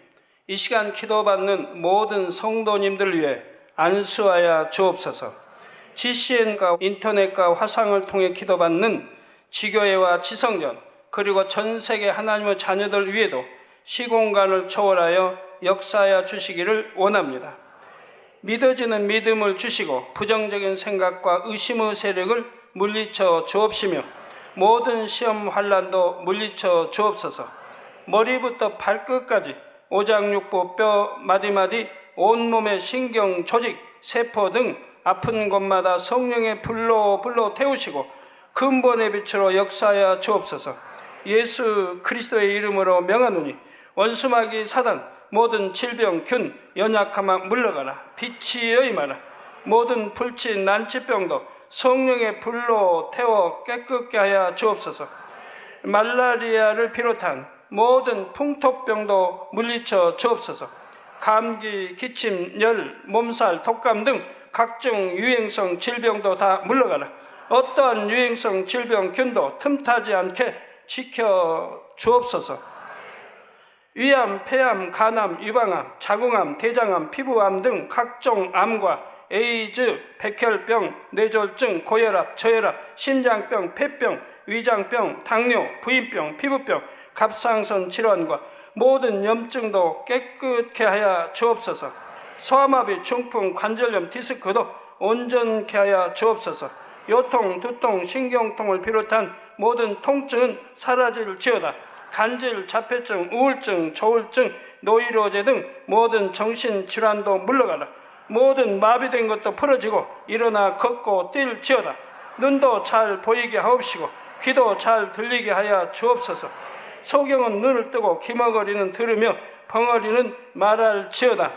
이 시간 기도받는 모든 성도님들을 위해 안수하여 주옵소서. GCN과 인터넷과 화상을 통해 기도받는 지교회와 지성전, 그리고 전 세계 하나님의 자녀들 위에도 시공간을 초월하여 역사하여 주시기를 원합니다. 믿어지는 믿음을 주시고 부정적인 생각과 의심의 세력을 물리쳐 주옵시며 모든 시험 환난도 물리쳐 주옵소서. 머리부터 발끝까지 오장육부 뼈 마디마디 온몸의 신경 조직 세포 등 아픈 곳마다 성령의 불로 태우시고 근본의 빛으로 역사하여 주옵소서. 예수 그리스도의 이름으로 명하노니 원수마귀 사단 모든 질병, 균, 연약함아 물러가라. 빛이여 임하라. 모든 불치, 난치병도 성령의 불로 태워 깨끗게 하여 주옵소서. 말라리아를 비롯한 모든 풍토병도 물리쳐 주옵소서. 감기, 기침, 열, 몸살, 독감 등 각종 유행성 질병도 다 물러가라. 어떠한 유행성 질병, 균도 틈타지 않게 지켜 주옵소서. 위암, 폐암, 간암, 유방암, 자궁암, 대장암, 피부암 등 각종 암과 에이즈, 백혈병, 뇌졸중, 고혈압, 저혈압, 심장병, 폐병, 위장병, 당뇨, 부인병, 피부병, 갑상선 질환과 모든 염증도 깨끗게 하여 주옵소서. 소아마비, 중풍, 관절염, 디스크도 온전케 하여 주옵소서. 요통, 두통, 신경통을 비롯한 모든 통증은 사라질지어다. 간질, 자폐증, 우울증, 조울증, 노이로제 등 모든 정신질환도 물러가라. 모든 마비된 것도 풀어지고 일어나 걷고 뛸지어다. 눈도 잘 보이게 하옵시고 귀도 잘 들리게 하여 주옵소서. 소경은 눈을 뜨고 기머거리는 들으며 벙어리는 말할지어다.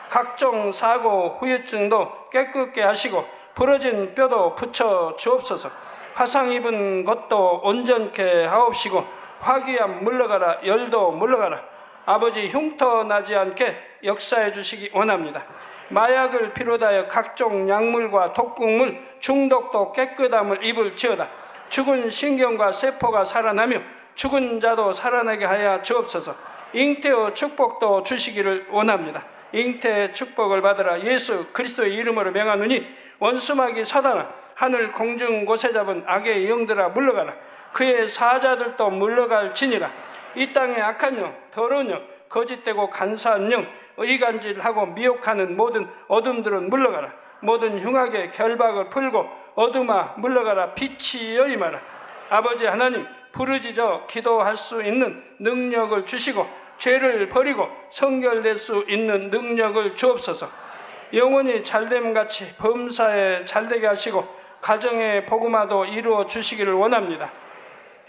각종 사고 후유증도 깨끗게 하시고 부러진 뼈도 붙여 주옵소서. 화상 입은 것도 온전케 하옵시고 화기암 물러가라, 열도 물러가라. 아버지 흉터 나지 않게 역사해 주시기 원합니다. 마약을 비롯하여 각종 약물과 독극물 중독도 깨끗함을 입을지어다. 죽은 신경과 세포가 살아나며 죽은 자도 살아나게 하여 주옵소서. 잉태의 축복도 주시기를 원합니다. 잉태의 축복을 받으라. 예수 그리스도의 이름으로 명하노니 원수마귀 사단아, 하늘 공중 곳에 잡은 악의 영들아 물러가라. 그의 사자들도 물러갈지니라. 이 땅의 악한 영, 더러운 영, 거짓되고 간사한 영, 의간질하고 미혹하는 모든 어둠들은 물러가라. 모든 흉악의 결박을 풀고 어둠아 물러가라. 빛이여 임하라. 아버지 하나님, 부르짖어 기도할 수 있는 능력을 주시고 죄를 버리고 성결될 수 있는 능력을 주옵소서. 영원히 잘됨같이 범사에 잘되게 하시고 가정의 복음화도 이루어 주시기를 원합니다.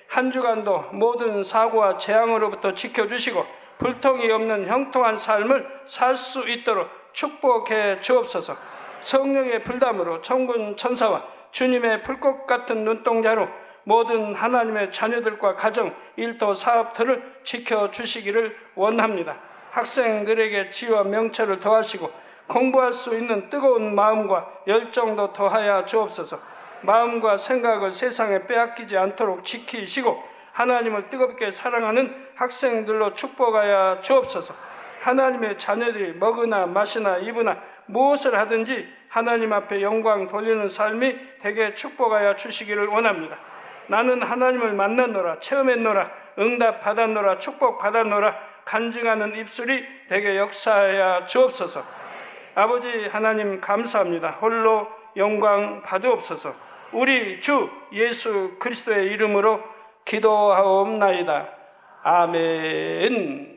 한 주간도 모든 사고와 재앙으로부터 지켜주시고 불통이 없는 형통한 삶을 살 수 있도록 축복해 주옵소서. 성령의 불담으로 천군 천사와 주님의 불꽃 같은 눈동자로 모든 하나님의 자녀들과 가정, 일터, 사업들을 지켜주시기를 원합니다. 학생들에게 지혜와 명철을 더하시고 공부할 수 있는 뜨거운 마음과 열정도 더하여 주옵소서. 마음과 생각을 세상에 빼앗기지 않도록 지키시고 하나님을 뜨겁게 사랑하는 학생들로 축복하여 주옵소서. 하나님의 자녀들이 먹으나 마시나 입으나 무엇을 하든지 하나님 앞에 영광 돌리는 삶이 되게 축복하여 주시기를 원합니다. 나는 하나님을 만났노라, 체험했노라, 응답 받았노라, 축복 받았노라 간증하는 입술이 되게 역사하여 주옵소서. 아버지 하나님 감사합니다. 홀로 영광 받으옵소서. 우리 주 예수 그리스도의 이름으로 기도하옵나이다. 아멘.